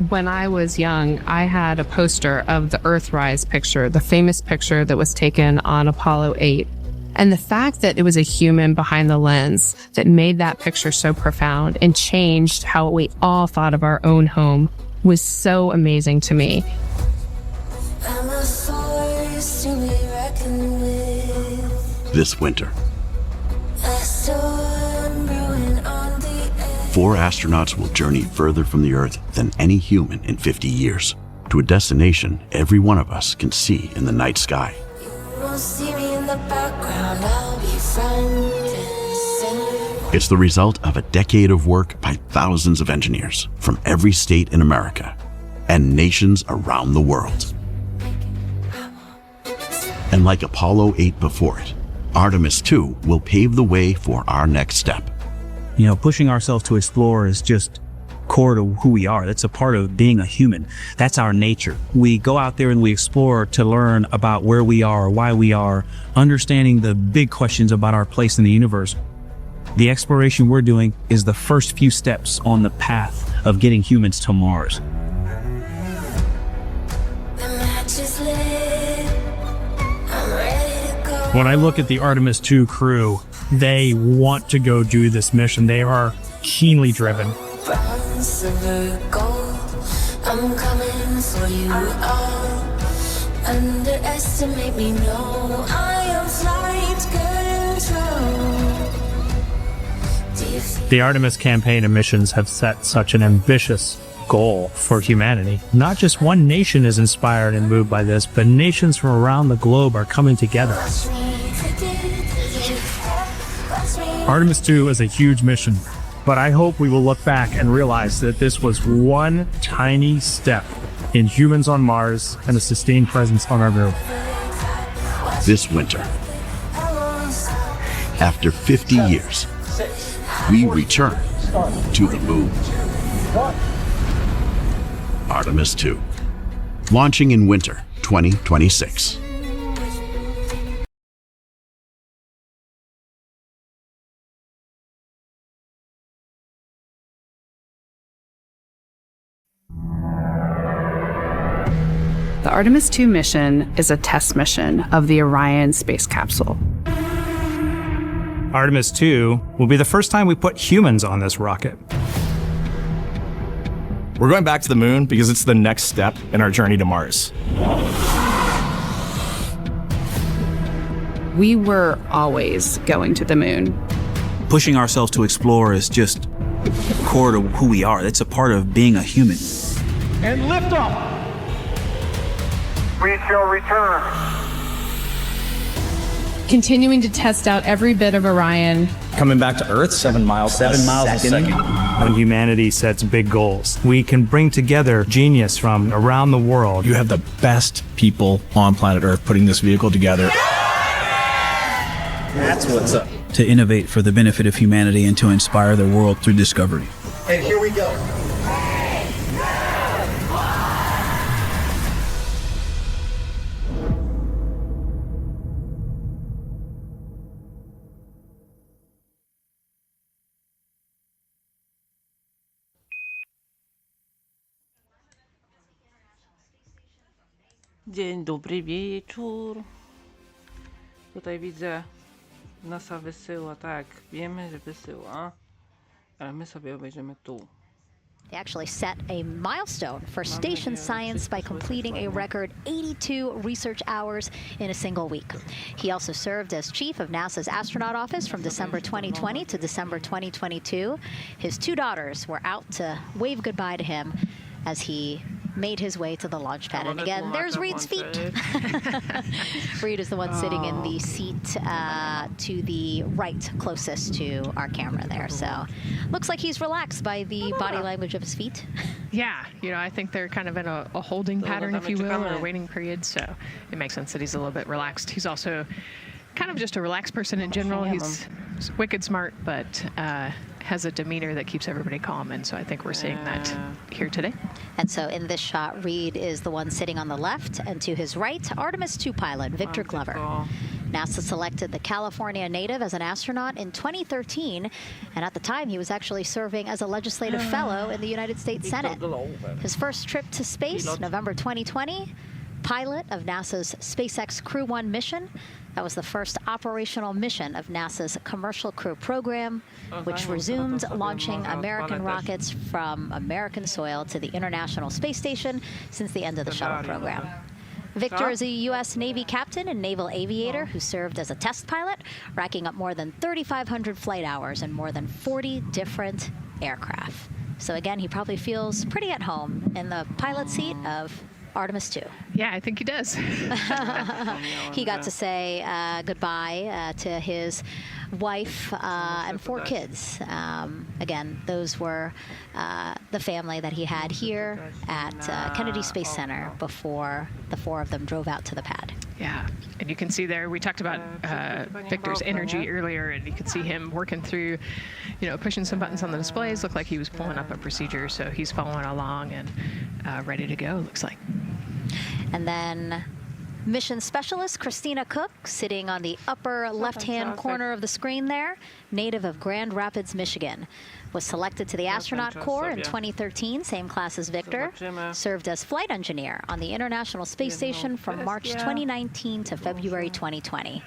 When I was young, I had a poster of the Earthrise picture, the famous picture that was taken on Apollo 8. And the fact that it was a human behind the lens that made that picture so profound and changed how we all thought of our own home was so amazing to me. This winter, 4 astronauts will journey further from the Earth than any human in 50 years, to a destination every one of us can see in the night sky. It's the result of a decade of work by thousands of engineers from every state in America and nations around the world. And like Apollo 8 before it, Artemis II will pave the way for our next step. You know, pushing ourselves to explore is just core to who we are. That's a part of being a human. That's our nature. We go out there and we explore to learn about where we are, why we are, understanding the big questions about our place in the universe. The exploration we're doing is the first few steps on the path of getting humans to Mars. When I look at the Artemis II crew, they want to go do this mission. They are keenly driven. I'm coming for you all. Underestimate me, no. I am flight control. The Artemis campaign and missions have set such an ambitious goal for humanity. Not just one nation is inspired and moved by this, but nations from around the globe are coming together. Artemis II is a huge mission, but I hope we will look back and realize that this was one tiny step in humans on Mars and a sustained presence on our moon. This winter, after 50 years, we return to the moon. Artemis II, launching in winter 2026. The Artemis II mission is a test mission of the Orion space capsule. Artemis II will be the first time we put humans on this rocket. We're going back to the moon because it's the next step in our journey to Mars. We were always going to the moon. Pushing ourselves to explore is just core to who we are. That's a part of being a human. And liftoff. We shall return. Continuing to test out every bit of Orion. Coming back to Earth, 7 miles a second. When humanity sets big goals, we can bring together genius from around the world. You have the best people on planet Earth putting this vehicle together. That's what's up. To innovate for the benefit of humanity and to inspire the world through discovery. And here we go. Dzień dobry wieczór. Tutaj widzę, NASA wysyła, tak, wiemy, że wysyła, ale my sobie obejrzymy tu. They actually set a milestone for station science by completing a record 82 research hours in a single week. He also served as chief of NASA's astronaut office from December 2020 to December 2022. His 2 daughters were out to wave goodbye to him as he made his way to the launch pad. And again, there's Reed's feet. Reed is the one sitting in the seat to the right, closest to our camera there. So looks like he's relaxed by the body language of his feet. Yeah, you know, I think they're kind of in a holding pattern, if you will, or a waiting period. So it makes sense that he's a little bit relaxed. He's also kind of just a relaxed person in general. He's wicked smart, but has a demeanor that keeps everybody calm, and so I think we're seeing that here today. And so in this shot, Reed is the one sitting on the left, and to his right, Artemis II pilot Victor Glover. NASA selected the California native as an astronaut in 2013, and at the time he was actually serving as a legislative fellow in the United States Senate. His first trip to space, November 2020, pilot of NASA's SpaceX Crew 1 mission. That was the first operational mission of NASA's Commercial Crew program, which resumed launching American rockets from American soil to the International Space Station since the end of the shuttle program. Victor is a U.S. Navy captain and naval aviator who served as a test pilot, racking up more than 3,500 flight hours in more than 40 different aircraft. So again, he probably feels pretty at home in the pilot seat of Artemis II. Yeah, I think he does. He got to say goodbye to his wife and 4 kids. Again, those were the family that he had here at Kennedy Space Center before the 4 of them drove out to the pad. Yeah, and you can see there, we talked about Victor's energy earlier, and you can see him working through, pushing some buttons on the displays. Looked like he was pulling up a procedure, so he's following along and ready to go, looks like. And then mission specialist Christina Cook, sitting on the upper left-hand corner of the screen there, native of Grand Rapids, Michigan, was selected to the Astronaut Corps in 2013, same class as Victor, served as flight engineer on the International Space Station from March 2019 to February 2020.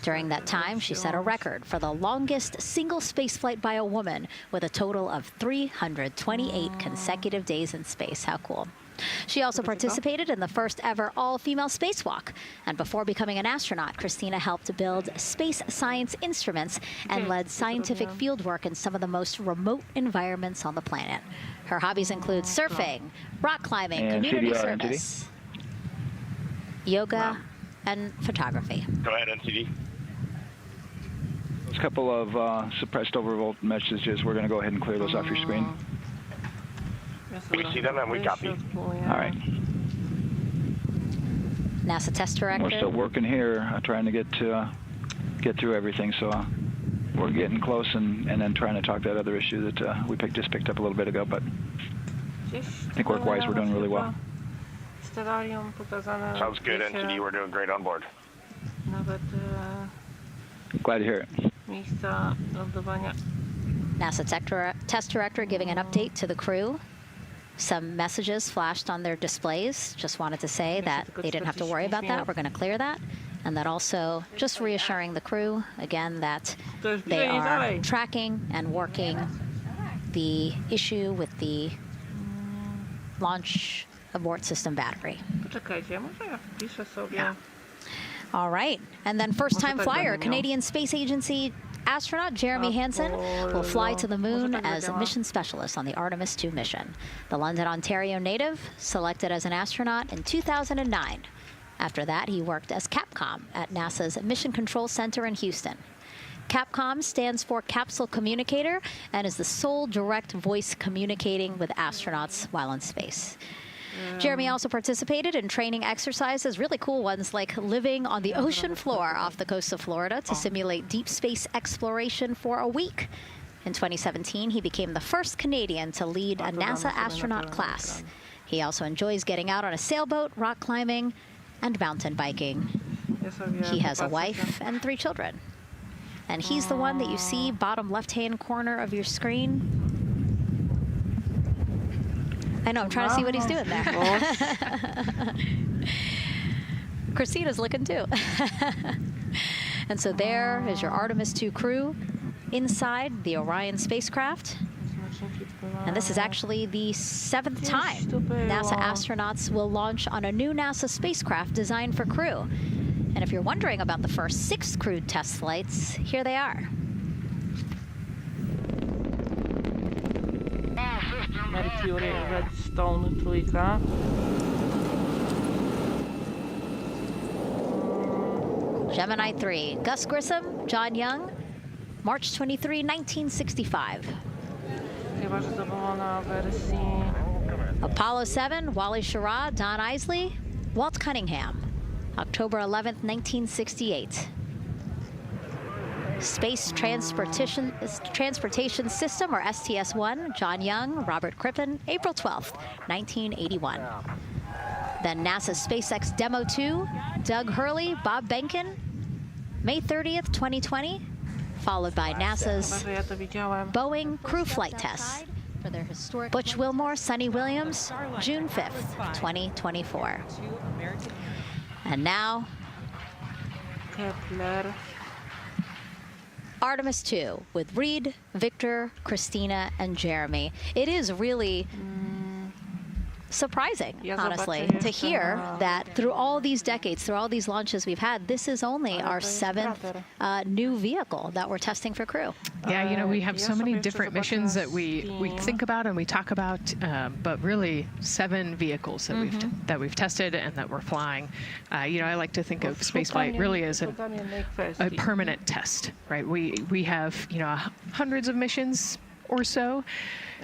During that time, she set a record for the longest single spaceflight by a woman with a total of 328 consecutive days in space. How cool. She also participated in the first ever all-female spacewalk. And before becoming an astronaut, Christina helped build space science instruments and led scientific fieldwork in some of the most remote environments on the planet. Her hobbies include surfing, rock climbing, community service, yoga, and photography. Go ahead, NCD. There's a couple of suppressed overvolt messages. We're going to go ahead and clear those off your screen. We see them and we copy. All right. NASA test director. We're still working here, trying to get through everything. So we're getting close, and then trying to talk that other issue that we just picked up a little bit ago. But I think work-wise, we're doing really well. Sounds good, NCD. We're doing great on board. Glad to hear it. NASA test director giving an update to the crew. Some messages flashed on their displays. Just wanted to say that they didn't have to worry about that. We're going to clear that. And that also just reassuring the crew, again, that they are tracking and working the issue with the launch abort system battery. Yeah. All right. And then first-time flyer, Canadian Space Agency astronaut Jeremy Hansen will fly to the moon as a mission specialist on the Artemis II mission. The London, Ontario native, selected as an astronaut in 2009. After that, he worked as Capcom at NASA's Mission Control Center in Houston. Capcom stands for Capsule Communicator and is the sole direct voice communicating with astronauts while in space. Jeremy also participated in training exercises, really cool ones like living on the ocean floor off the coast of Florida to simulate deep space exploration for a week. In 2017, he became the first Canadian to lead a NASA astronaut class. He also enjoys getting out on a sailboat, rock climbing, and mountain biking. He has a wife and 3 children. And he's the one that you see bottom left-hand corner of your screen. I know, I'm trying to see what he's doing there. Christina's looking too. And so there is your Artemis II crew inside the Orion spacecraft. And this is actually the 7th time NASA astronauts will launch on a new NASA spacecraft designed for crew. And if you're wondering about the first 6 crewed test flights, here they are. Mercury, Redstone, trójka. Gemini 3, Gus Grissom, John Young, March 23, 1965. Chyba, że to było na wersji... Apollo 7, Wally Schirra, Don Isley, Walt Cunningham, October 11th, 1968. Space Transportation System, or STS-1, John Young, Robert Crippen, April 12th, 1981. Then NASA's SpaceX Demo 2, Doug Hurley, Bob Behnken, May 30th, 2020, followed by NASA's Boeing crew flight tests. Butch Wilmore, Sonny Williams, June 5th, 2024. And now, Artemis II with Reed, Victor, Christina, and Jeremy. It is really surprising, honestly, to hear that through all these decades, through all these launches we've had, this is only our 7th new vehicle that we're testing for crew. Yeah, you know, we have so many different missions that we think about and we talk about, but really 7 vehicles that we've tested and that we're flying. You know, I like to think of spaceflight really as a permanent test, right? We have, you know, hundreds of missions or so.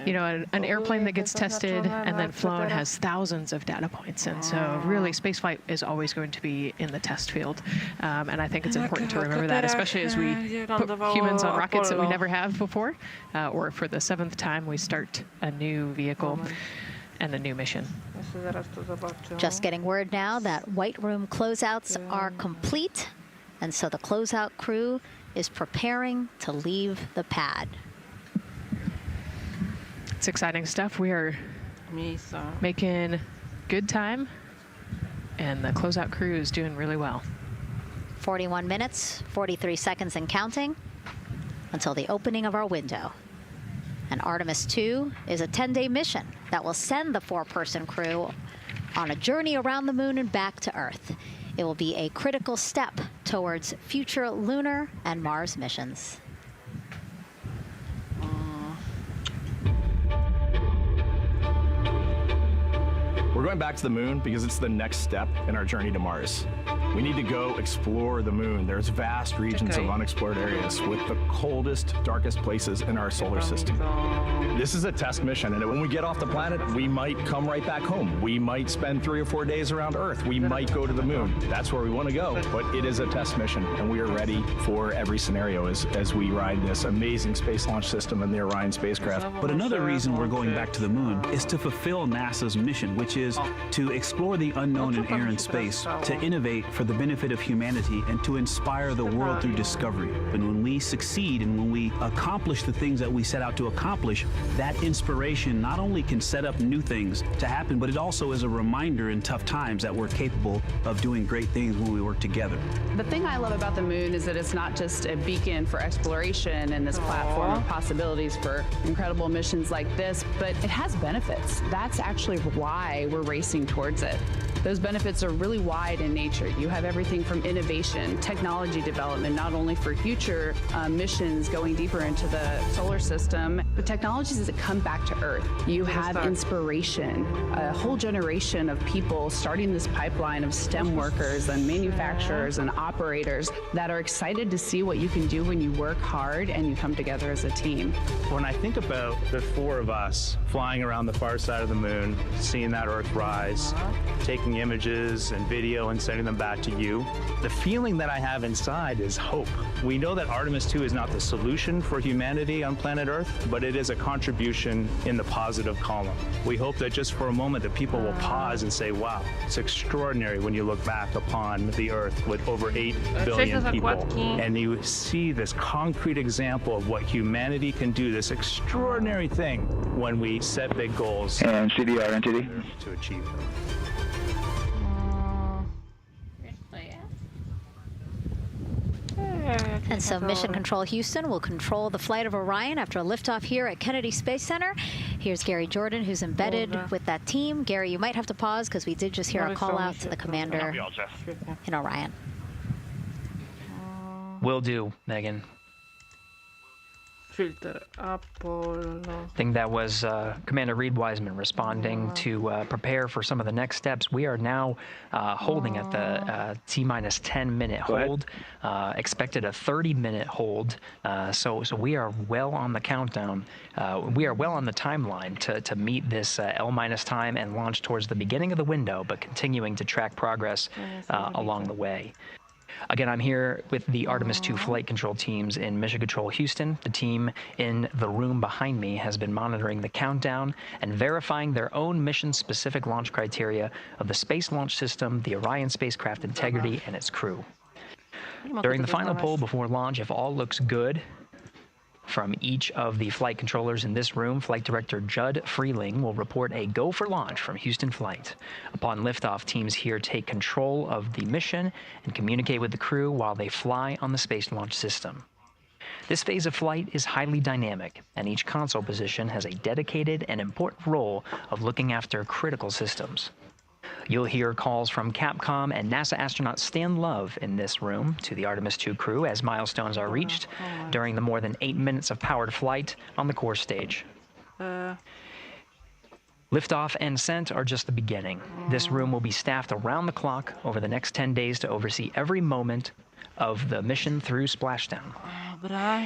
You know, an airplane that gets tested and then flown has thousands of data points. And so really spaceflight is always going to be in the test field. And I think it's important to remember that, especially as we put humans on rockets that we never have before, or for the 7th time we start a new vehicle and a new mission. Just getting word now that White Room closeouts are complete. And so the closeout crew is preparing to leave the pad. It's exciting stuff. We are making good time, and the closeout crew is doing really well. 41 minutes, 43 seconds and counting until the opening of our window. And Artemis II is a 10-day mission that will send the 4-person crew on a journey around the moon and back to Earth. It will be a critical step towards future lunar and Mars missions. We're going back to the moon because it's the next step in our journey to Mars. We need to go explore the moon. There's vast regions of unexplored areas with the coldest, darkest places in our solar system. This is a test mission, and when we get off the planet, we might come right back home. We might spend 3 or 4 days around Earth. We might go to the moon. That's where we want to go, but it is a test mission, and we are ready for every scenario as we ride this amazing space launch system and the Orion spacecraft. But another reason we're going back to the moon is to fulfill NASA's mission, which is to explore the unknown in air and space, to innovate for the benefit of humanity, and to inspire the world through discovery. And when we succeed and when we accomplish the things that we set out to accomplish, that inspiration not only can set up new things to happen, but it also is a reminder in tough times that we're capable of doing great things when we work together. The thing I love about the moon is that it's not just a beacon for exploration and this platform of possibilities for incredible missions like this, but it has benefits. That's actually why we're racing towards it. Those benefits are really wide in nature. You have everything from innovation, technology development, not only for future missions going deeper into the solar system, but technologies that come back to Earth. You have inspiration, a whole generation of people starting this pipeline of STEM workers and manufacturers and operators that are excited to see what you can do when you work hard and you come together as a team. When I think about the 4 of us flying around the far side of the moon, seeing that Earth rise, taking images and video and sending them back to you, the feeling that I have inside is hope. We know that Artemis II is not the solution for humanity on planet Earth, but it is a contribution in the positive column. We hope that just for a moment that people will pause and say, wow, it's extraordinary when you look back upon the Earth with over 8 billion people, and you see this concrete example of what humanity can do, this extraordinary thing when we set big goals. And CDR entity to achieve them. And so Mission Control Houston will control the flight of Orion after a liftoff here at Kennedy Space Center. Here's Gary Jordan, who's embedded with that team. Gary, you might have to pause because we did just hear a call out to the commander in Orion. Will do, Megan. Filter Apollo. I think that was Commander Reed Wiseman responding to prepare for some of the next steps. We are now holding at the T-minus 10-minute hold. Expected a 30-minute hold. So we are well on the countdown. We are well on the timeline to meet this L-minus time and launch towards the beginning of the window, but continuing to track progress along the way. Again, I'm here with the Artemis II flight control teams in Mission Control Houston. The team in the room behind me has been monitoring the countdown and verifying their own mission-specific launch criteria of the Space Launch System, the Orion spacecraft integrity, and its crew. During the final poll before launch, if all looks good from each of the flight controllers in this room, Flight Director Judd Freeling will report a go for launch from Houston Flight. Upon liftoff, teams here take control of the mission and communicate with the crew while they fly on the Space Launch System. This phase of flight is highly dynamic, and each console position has a dedicated and important role of looking after critical systems. You'll hear calls from Capcom and NASA astronaut Stan Love in this room to the Artemis II crew as milestones are reached during the more than 8 minutes of powered flight on the core stage. Liftoff and ascent are just the beginning. This room will be staffed around the clock over the next 10 days to oversee every moment of the mission through splashdown.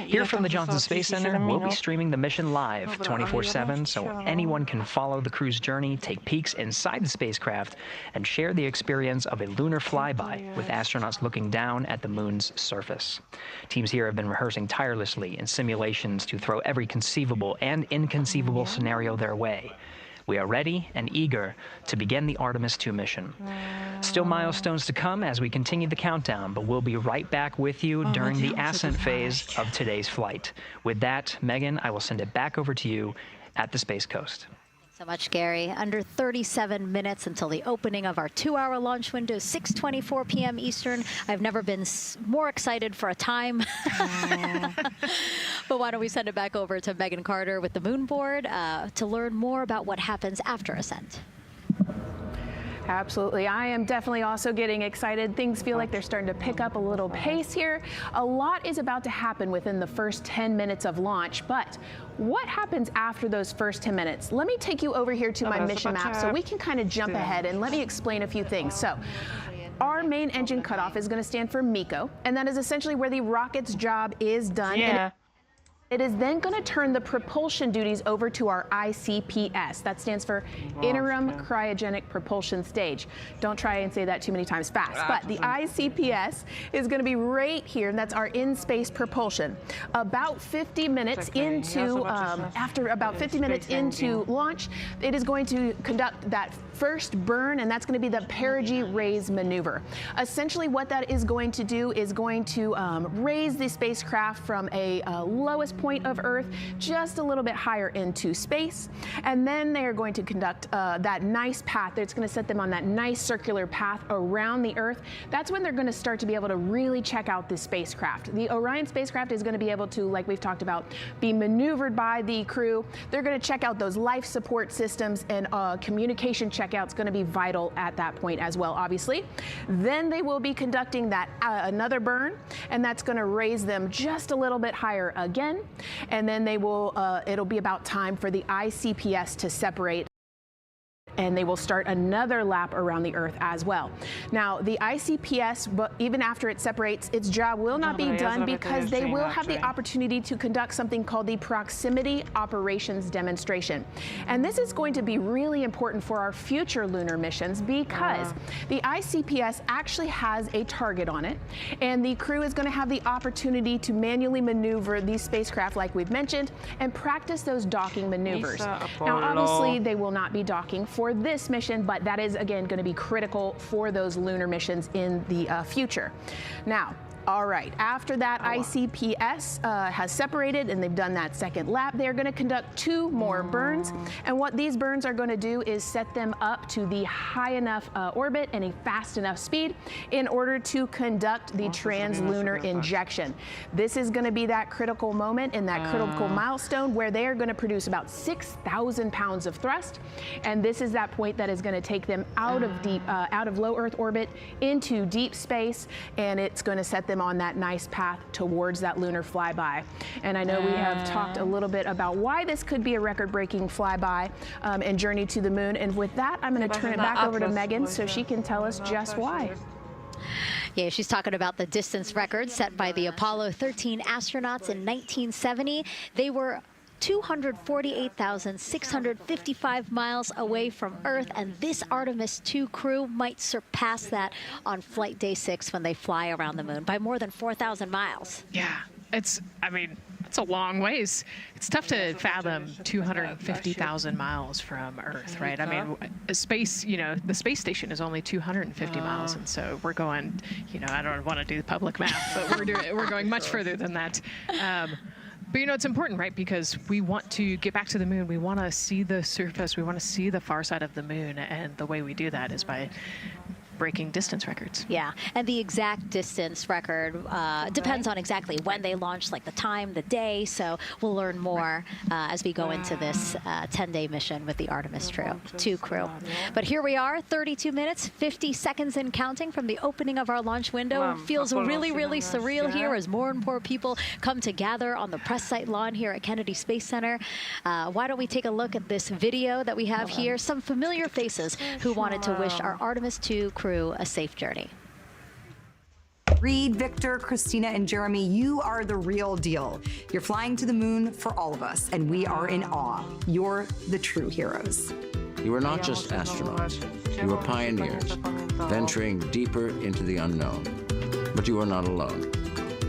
Here from the Johnson Space Center, we'll be streaming the mission live 24/7 so anyone can follow the crew's journey, take peeks inside the spacecraft, and share the experience of a lunar flyby with astronauts looking down at the moon's surface. Teams here have been rehearsing tirelessly in simulations to throw every conceivable and inconceivable scenario their way. We are ready and eager to begin the Artemis II mission. Still milestones to come as we continue the countdown, but we'll be right back with you during the ascent phase of today's flight. With that, Megan, I will send it back over to you at the Space Coast. So much, Gary. Under 37 minutes until the opening of our 2-hour launch window, 6:24 p.m. Eastern. I've never been more excited for a time. But why don't we send it back over to Megan Carter with the Moon Board to learn more about what happens after ascent. Absolutely. I am definitely also getting excited. Things feel like they're starting to pick up a little pace here. A lot is about to happen within the first 10 minutes of launch, but what happens after those first 10 minutes? Let me take you over here to my mission map so we can kind of jump ahead and let me explain a few things. So, our main engine cutoff is going to stand for MECO, and that is essentially where the rocket's job is done. Yeah. It is then going to turn the propulsion duties over to our ICPS. That stands for Interim Cryogenic Propulsion Stage. Don't try and say that too many times fast. But the ICPS is going to be right here, and that's our in-space propulsion. About 50 minutes into, after about 50 minutes into launch, it is going to conduct that first burn, and that's going to be the perigee raise maneuver. Essentially, what that is going to do is going to raise the spacecraft from a lowest point of Earth just a little bit higher into space, and then they are going to conduct that nice path. It's going to set them on that nice circular path around the Earth. That's when they're going to start to be able to really check out the spacecraft. The Orion spacecraft is going to be able to, like we've talked about, be maneuvered by the crew. They're going to check out those life support systems, and communication checkout's going to be vital at that point as well, obviously. Then they will be conducting that another burn, and that's going to raise them just a little bit higher again. And then they will, it'll be about time for the ICPS to separate, and they will start another lap around the Earth as well. Now, the ICPS, but even after it separates, its job will not be done because they will have the opportunity to conduct something called the Proximity Operations Demonstration. And this is going to be really important for our future lunar missions because the ICPS actually has a target on it, and the crew is going to have the opportunity to manually maneuver these spacecraft, like we've mentioned, and practice those docking maneuvers. Now, obviously, they will not be docking for this mission, but that is, again, going to be critical for those lunar missions in the future. Now, all right, after that ICPS has separated and they've done that second lap, they're going to conduct 2 more burns. And what these burns are going to do is set them up to the high enough orbit and a fast enough speed in order to conduct the translunar injection. This is going to be that critical moment and that critical milestone where they are going to produce about 6,000 pounds of thrust. And this is that point that is going to take them out of low Earth orbit into deep space, and it's going to set them on that nice path towards that lunar flyby. And I know we have talked a little bit about why this could be a record-breaking flyby and journey to the moon. And with that, I'm going to turn it back over to Megan so she can tell us just why. Yeah, she's talking about the distance record set by the Apollo 13 astronauts in 1970. They were 248,655 miles away from Earth, and this Artemis II crew might surpass that on flight day 6 when they fly around the moon by more than 4,000 miles. Yeah, it's a long ways. It's tough to fathom 250,000 miles from Earth, right? I mean, space, the space station is only 250 miles, and so we're going, I don't want to do the public math, but we're going much further than that. But it's important, right? Because we want to get back to the moon. We want to see the surface. We want to see the far side of the moon, and the way we do that is by breaking distance records. Yeah, and the exact distance record depends on exactly when they launched, like the time, the day. So we'll learn more as we go into this 10-day mission with the Artemis II crew. But here we are, 32 minutes, 50 seconds and counting from the opening of our launch window. It feels really, really surreal here as more and more people come to gather on the press site lawn here at Kennedy Space Center. Why don't we take a look at this video that we have here? Some familiar faces who wanted to wish our Artemis II crew a safe journey. Reed, Victor, Christina, and Jeremy, you are the real deal. You're flying to the moon for all of us, and we are in awe. You're the true heroes. You are not just astronauts. You are pioneers, venturing deeper into the unknown. But you are not alone.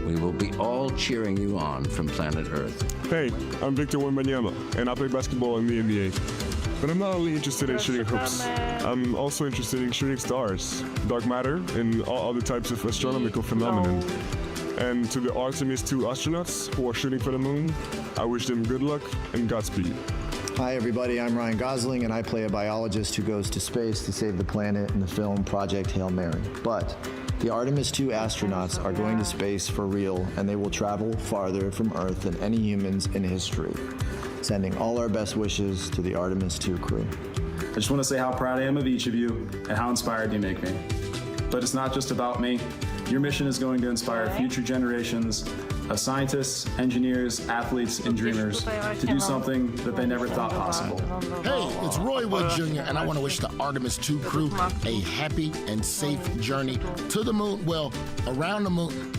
We will be all cheering you on from planet Earth. Hey, I'm Victor Wembanyama, and I play basketball in the NBA. But I'm not only interested in shooting hoops, I'm also interested in shooting stars, dark matter, and all other types of astronomical phenomena. And to the Artemis II astronauts who are shooting for the moon, I wish them good luck and Godspeed. Hi everybody, I'm Ryan Gosling, and I play a biologist who goes to space to save the planet in the film Project Hail Mary. But the Artemis II astronauts are going to space for real, and they will travel farther from Earth than any humans in history. Sending all our best wishes to the Artemis II crew. I just want to say how proud I am of each of you and how inspired you make me. But it's not just about me. Your mission is going to inspire future generations of scientists, engineers, athletes, and dreamers to do something that they never thought possible. Hey, it's Roy Wood Jr., and I want to wish the Artemis II crew a happy and safe journey to the moon, well, around the moon.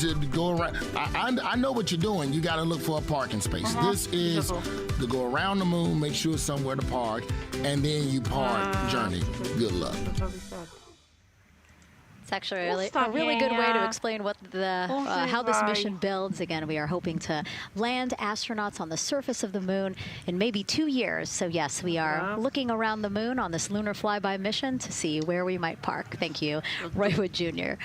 To go around, I know what you're doing. You got to look for a parking space. This is to go around the moon, make sure it's somewhere to park, and then you park journey. Good luck. It's actually a really good way to explain what how this mission builds. Again, we are hoping to land astronauts on the surface of the moon in maybe 2 years. So yes, we are looking around the moon on this lunar flyby mission to see where we might park. Thank you, Roy Wood Jr.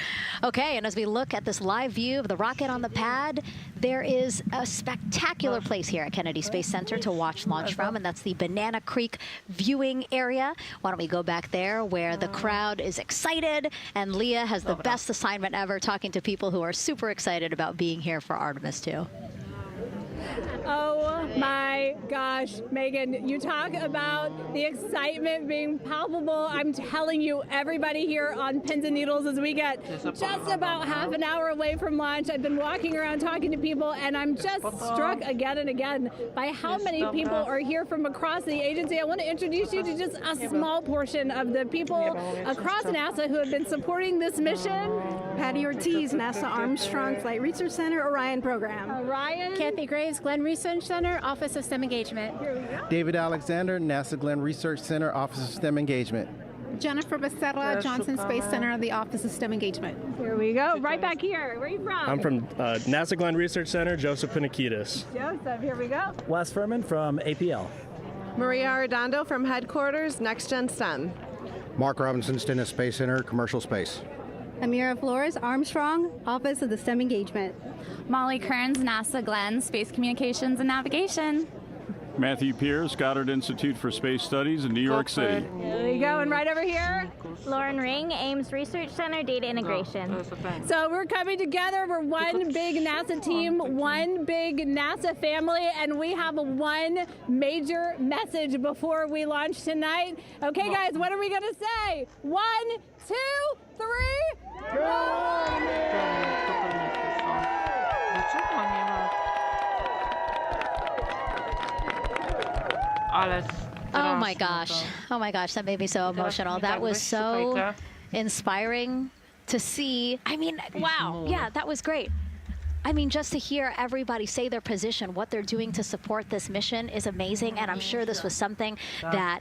Okay, and as we look at this live view of the rocket on the pad, there is a spectacular place here at Kennedy Space Center to watch launch from, and that's the Banana Creek viewing area. Why don't we go back there where the crowd is excited, and Leah has the best assignment ever, talking to people who are super excited about being here for Artemis II. Oh my gosh, Megan, you talk about the excitement being palpable. I'm telling you, everybody here on pins and needles as we get just about half an hour away from launch. I've been walking around talking to people, and I'm just struck again and again by how many people are here from across the agency. I want to introduce you to just a small portion of the people across NASA who have been supporting this mission. Patty Ortiz, NASA Armstrong Flight Research Center, Orion Program. Orion. Kathy Graves, Glenn Research Center, Office of STEM Engagement. David Alexander, NASA Glenn Research Center, Office of STEM Engagement. Jennifer Becerra, Johnson Space Center, the Office of STEM Engagement. Here we go, right back here. Where are you from? I'm from NASA Glenn Research Center, Joseph Panakitis. Joseph, here we go. Wes Furman from APL. Maria Arredondo from Headquarters, Next Gen STEM. Mark Robinson, Stennis Space Center, Commercial Space. Amira Flores, Armstrong, Office of the STEM Engagement. Molly Kearns, NASA Glenn, Space Communications and Navigation. Matthew Pierce, Goddard Institute for Space Studies in New York City. There we go, and right over here. Lauren Ring, Ames Research Center, Data Integration. So we're coming together. We're one big NASA team, one big NASA family, and we have one major message before we launch tonight. Okay, guys, what are we going to say? 1, 2, 3. Oh my gosh. Oh my gosh, that made me so emotional. That was so inspiring to see. I mean, wow. Yeah, that was great. I mean, just to hear everybody say their position, what they're doing to support this mission is amazing. And I'm sure this was something that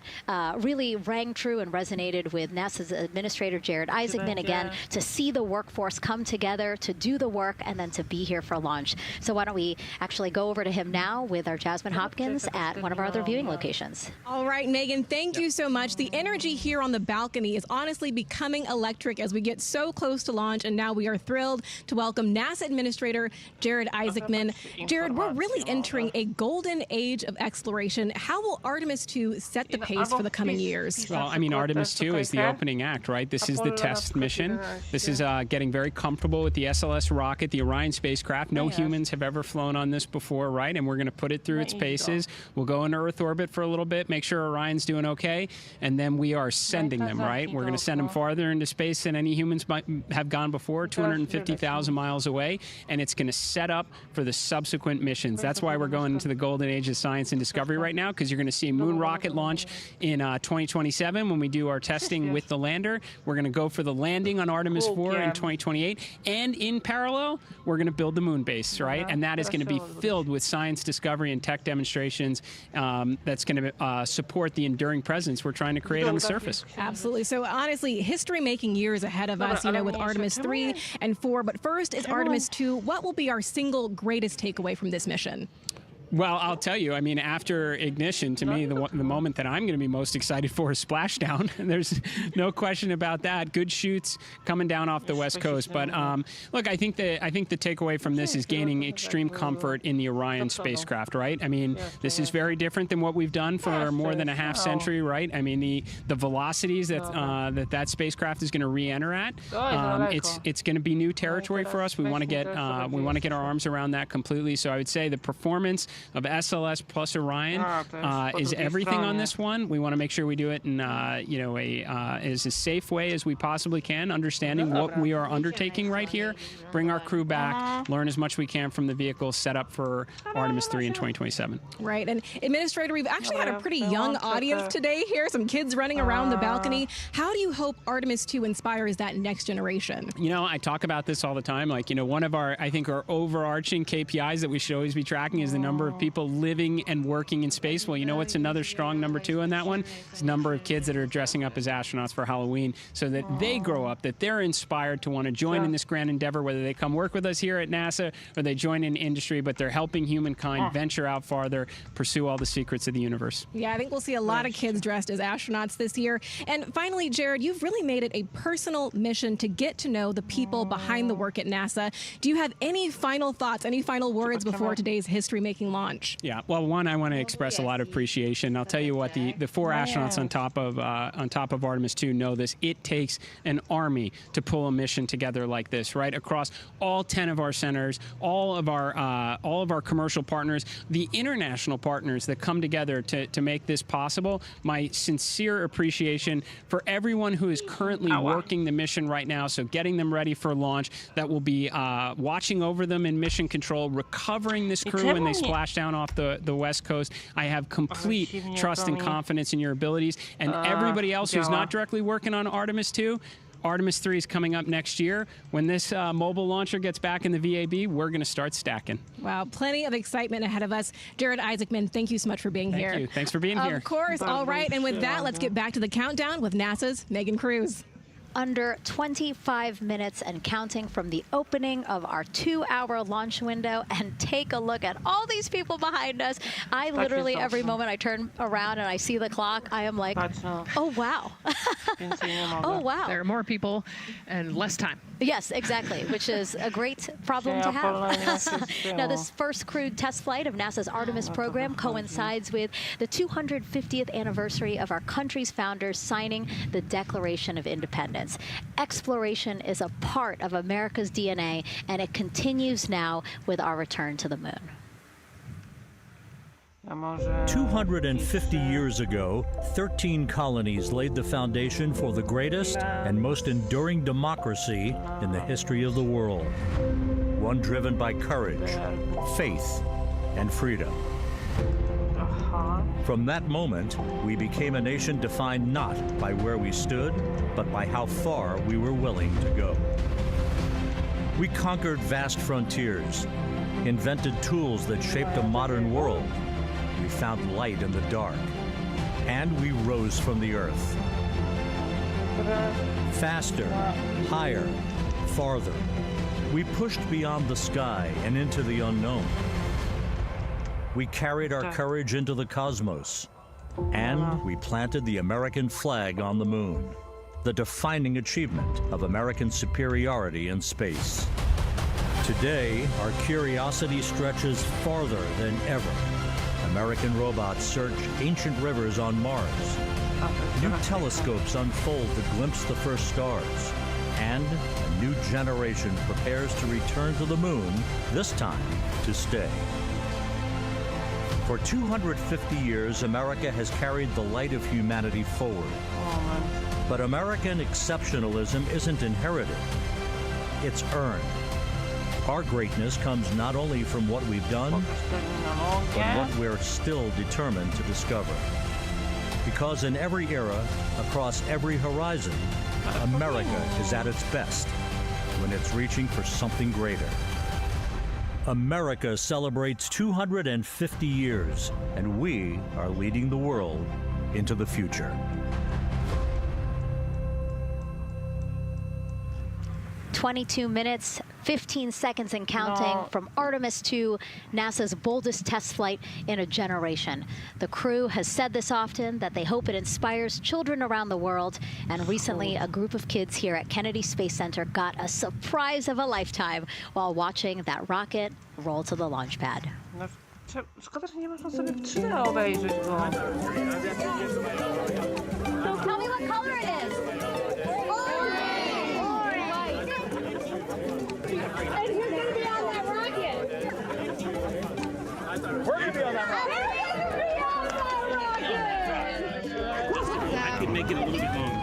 really rang true and resonated with NASA's Administrator Jared Isaacman, again, to see the workforce come together to do the work and then to be here for launch. So why don't we actually go over to him now with our Jasmine Hopkins at one of our other viewing locations. All right, Megan, thank you so much. The energy here on the balcony is honestly becoming electric as we get so close to launch, and now we are thrilled to welcome NASA Administrator Jared Isaacman. Jared, we're really entering a golden age of exploration. How will Artemis II set the pace for the coming years? Well, I mean, Artemis II is the opening act, right? This is the test mission. This is getting very comfortable with the SLS rocket, the Orion spacecraft. No humans have ever flown on this before, right? And we're going to put it through its paces. We'll go into Earth orbit for a little bit, make sure Orion's doing okay, and then we are sending them, right? We're going to send them farther into space than any humans might have gone before, 250,000 miles away, and it's going to set up for the subsequent missions. That's why we're going into the golden age of science and discovery right now, because you're going to see a moon rocket launch in 2027 when we do our testing with the lander. We're going to go for the landing on Artemis IV in 2028, and in parallel, we're going to build the moon base, right? And that is going to be filled with science discovery and tech demonstrations that's going to support the enduring presence we're trying to create on the surface. Absolutely. So honestly, history-making years ahead of us, you know, with Artemis 3 and 4. But first is Artemis 2. What will be our single greatest takeaway from this mission? Well, I'll tell you, I mean, after ignition, to me, the moment that I'm going to be most excited for is splashdown. There's no question about that. Good shoots coming down off the West Coast. But look, I think the takeaway from this is gaining extreme comfort in the Orion spacecraft, right? I mean, this is very different than what we've done for more than a half century, right? I mean, the velocities that spacecraft is going to re-enter at, it's going to be new territory for us. We want to get our arms around that completely. So I would say the performance of SLS plus Orion is everything on this one. We want to make sure we do it in as a safe way as we possibly can, understanding what we are undertaking right here, bring our crew back, learn as much we can from the vehicle, set up for Artemis 3 in 2027. Right, and Administrator, we've actually had a pretty young audience today here, some kids running around the balcony. How do you hope Artemis 2 inspires that next generation? You know, I talk about this all the time. Like, you know, one of our overarching KPIs that we should always be tracking is the number of people living and working in space. Well, you know what's another strong number 2 on that one? It's the number of kids that are dressing up as astronauts for Halloween, so that they grow up, that they're inspired to want to join in this grand endeavor, whether they come work with us here at NASA or they join in industry, but they're helping humankind venture out farther, pursue all the secrets of the universe. Yeah, I think we'll see a lot of kids dressed as astronauts this year. And finally, Jared, you've really made it a personal mission to get to know the people behind the work at NASA. Do you have any final thoughts, any final words before today's history-making launch? Yeah, well, one, I want to express a lot of appreciation. I'll tell you what, the 4 astronauts on top of Artemis II know this. It takes an army to pull a mission together like this, right? Across all 10 of our centers, all of our commercial partners, the international partners that come together to make this possible. My sincere appreciation for everyone who is currently working the mission right now, so getting them ready for launch, that will be watching over them in mission control, recovering this crew when they splash down off the West Coast. I have complete trust and confidence in your abilities. And everybody else who's not directly working on Artemis II, Artemis 3 is coming up next year. When this mobile launcher gets back in the VAB, we're going to start stacking. Wow, plenty of excitement ahead of us. Jared Isaacman, thank you so much for being here. Thank you. Thanks for being here. Of course. All right. And with that, let's get back to the countdown with NASA's Megan Cruz. Under 25 minutes and counting from the opening of our 2-hour launch window, and take a look at all these people behind us. I literally, every moment I turn around and I see the clock, I am like, oh, wow. Oh, wow. There are more people and less time. Yes, exactly, which is a great problem to have. Now, this first crewed test flight of NASA's Artemis program coincides with the 250th anniversary of our country's founders signing the Declaration of Independence. Exploration is a part of America's DNA, and it continues now with our return to the moon. 250 years ago, 13 colonies laid the foundation for the greatest and most enduring democracy in the history of the world. One driven by courage, faith, and freedom. From that moment, we became a nation defined not by where we stood, but by how far we were willing to go. We conquered vast frontiers, invented tools that shaped a modern world. We found light in the dark, and we rose from the earth. Faster, higher, farther. We pushed beyond the sky and into the unknown. We carried our courage into the cosmos, and we planted the American flag on the moon, the defining achievement of American superiority in space. Today, our curiosity stretches farther than ever. American robots search ancient rivers on Mars. New telescopes unfold to glimpse the first stars. And a new generation prepares to return to the moon, this time to stay. For 250 years, America has carried the light of humanity forward. But American exceptionalism isn't inherited, it's earned. Our greatness comes not only from what we've done, but what we're still determined to discover. Because in every era, across every horizon, America is at its best when it's reaching for something greater. America celebrates 250 years, and we are leading the world into the future. 22 minutes, 15 seconds and counting from Artemis II, NASA's boldest test flight in a generation. The crew has said this often, that they hope it inspires children around the world. And recently, a group of kids here at Kennedy Space Center got a surprise of a lifetime while watching that rocket roll to the launch pad. Szkoda, że nie można sobie w 3D obejrzeć go. So tell me what color it is. And who's going to be on that rocket? We're going to be on that rocket. I could make it a little bit longer.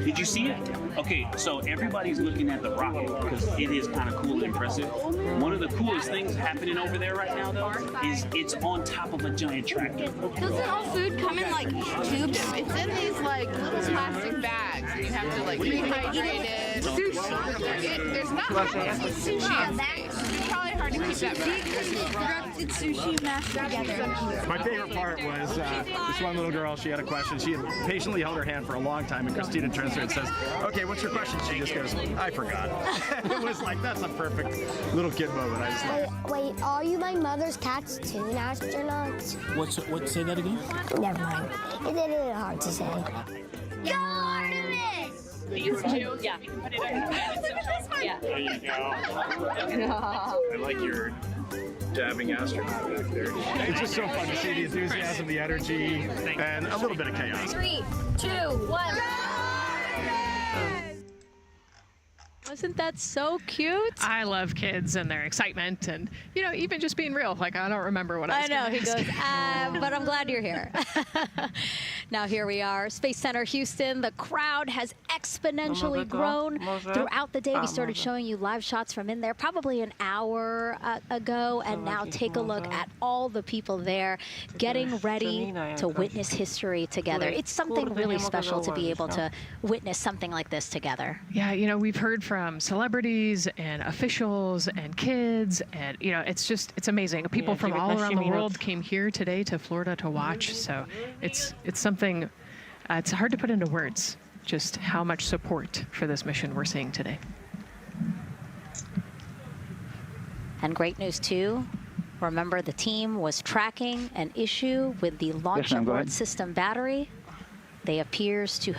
Did you see it? Okay, so everybody's looking at the rocket because it is kind of cool and impressive. One of the coolest things happening over there right now, though, is it's on top of a giant tractor. Doesn't all food come in like tubes? It's in these like little plastic bags. You have to like rehydrate it. Sushi. There's not much sushi in space. It's probably hard to keep that back. Sushi mashed together. My favorite part was this one little girl, she had a question. She had patiently held her hand for a long time, and Christina turns to her and says, okay, what's your question? She just goes, I forgot. It was like, that's a perfect little kid moment. I just love it. Wait, are you my mother's cats too, astronauts? What? Say that again? Never mind. It's a little hard to say. Go Artemis! These two? Yeah. Put it on your hand. Yeah. There you go. I like your dabbing astronaut back there. It's just so fun to see the enthusiasm, the energy, and a little bit of chaos. 3, 2, 1. Wasn't that so cute? I love kids and their excitement and, you know, even just being real. Like, I don't remember what I was know, he ask. goes, but I'm glad you're here. Now here we are, Space Center Houston. The crowd has exponentially grown throughout the day. We started showing you live shots from in there probably an hour ago, and now take a look at all the people there getting ready to witness history together. It's something really special to be able to witness something like this together. Yeah, you know, we've heard from celebrities and officials and kids, and, you know, it's amazing. People from all around the world came here today to Florida to watch, so it's something, it's hard to put into words just how much support for this mission we're seeing today. And great news too, remember the team was tracking an issue with the launch abort system battery. They appear to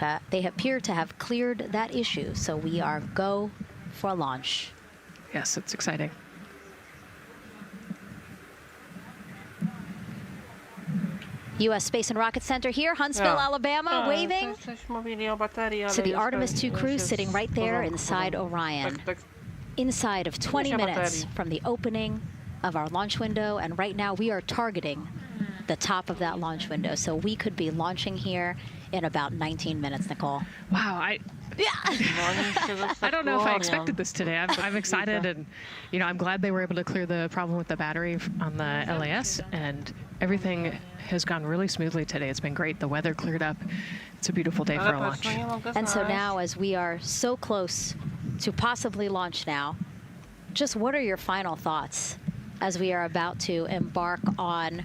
have cleared that issue, so we are go for launch. Yes, it's exciting. U.S. Space and Rocket Center here, Huntsville, Alabama, waving to the Artemis II crew sitting right there inside Orion. Inside of 20 minutes from the opening of our launch window, and right now we are targeting the top of that launch window, so we could be launching here in about 19 minutes, Nicole. Wow, I don't know if I expected this today. I'm excited, and, you know, I'm glad they were able to clear the problem with the battery on the LAS, and everything has gone really smoothly today. It's been great. The weather cleared up. It's a beautiful day for a launch. And so now, as we are so close to possibly launch now. Just what are your final thoughts as we are about to embark on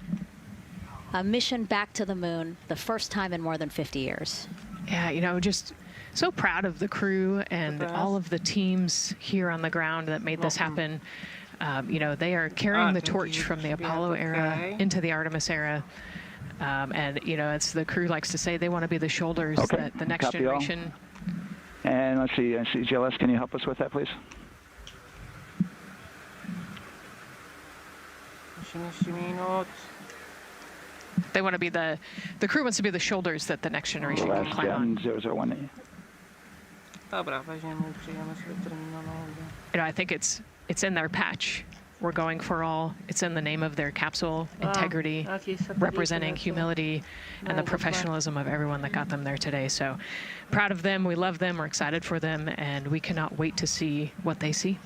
a mission back to the moon, the first time in more than 50 years? Yeah, you know, just so proud of the crew and all of the teams here on the ground that made this happen. You know, they are carrying the torch from the Apollo era into the Artemis era. And, you know, it's the crew likes to say they want to be the shoulders that the next generation. And let's see, GLS, can you help us with that, please? They want to be the crew wants to be the shoulders that the next generation can climb on. 001. You know, I think it's in their patch. We're going for all. It's in the name of their capsule, integrity, representing humility and the professionalism of everyone that got them there today. So proud of them. We love them. We're excited for them. And we cannot wait to see what they see.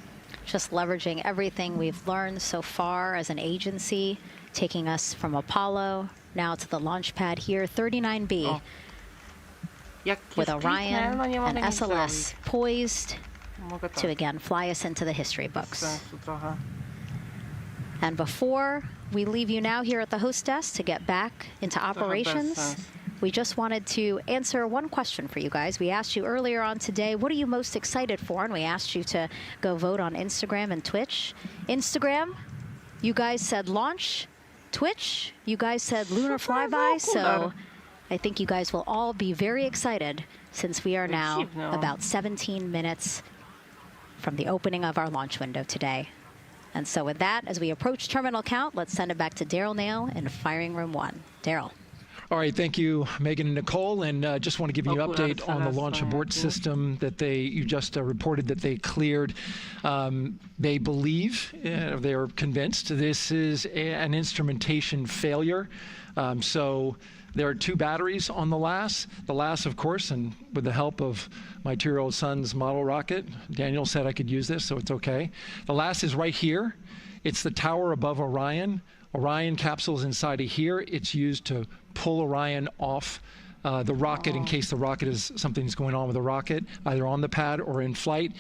Just leveraging everything we've learned so far as an agency, taking us from Apollo now to the launch pad here, 39B, with Orion and SLS poised to again fly us into the history books. And before we leave you now here at the host desk to get back into operations, we just wanted to answer one question for you guys. We asked you earlier on today, what are you most excited for? And we asked you to go vote on Instagram and Twitch. Instagram, you guys said launch. Twitch, you guys said lunar flyby. So I think you guys will all be very excited since we are now about 17 minutes from the opening of our launch window today. And so with that, as we approach terminal count, let's send it back to Daryl Nail in firing room 1. Daryl. All right, thank you, Megan and Nicole, and just want to give you an update on the launch abort system that you just reported that they cleared. They believe, they're convinced, this is an instrumentation failure. So there are 2 batteries on the LAS. The LAS, of course, and with the help of my 2-year-old son's model rocket, Daniel said I could use this, so it's okay. The LAS is right here. It's the tower above Orion. Orion capsule's inside of here. It's used to pull Orion off the rocket in case the rocket something's going on with the rocket, either on the pad or in flight.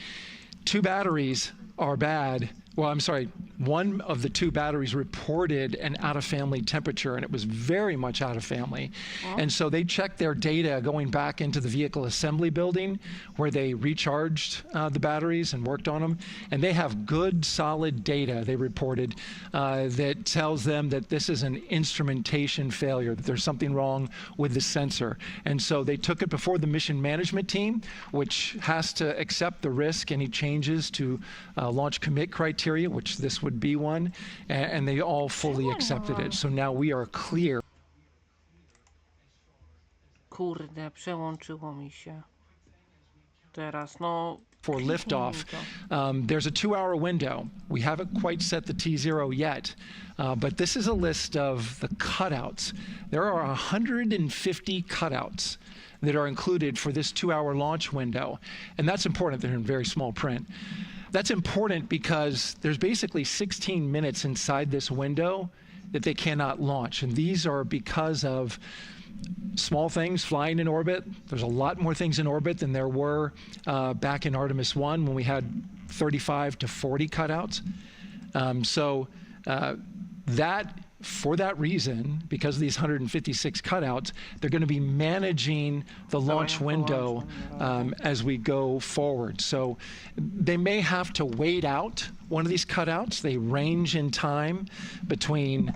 2 batteries are bad. Well, I'm sorry, one of the 2 batteries reported an out-of-family temperature, and it was very much out of family. And so they checked their data going back into the vehicle assembly building where they recharged the batteries and worked on them. And they have good, solid data, they reported, that tells them that this is an instrumentation failure, that there's something wrong with the sensor. And so they took it before the mission management team, which has to accept the risk, any changes to launch commit criteria, which this would be one, and they all fully accepted it. So now we are clear. Kurde, przełączyło mi się. Teraz, no. For liftoff. There's a 2-hour window. We haven't quite set the T0 yet, but this is a list of the cutouts. There are 150 cutouts that are included for this 2-hour launch window, and that's important. They're in very small print. That's important because there's basically 16 minutes inside this window that they cannot launch, and these are because of small things flying in orbit. There's a lot more things in orbit than there were back in Artemis I when we had 35 to 40 cutouts. For that reason, because of these 156 cutouts, they're going to be managing the launch window as we go forward. So they may have to wait out one of these cutouts. They range in time between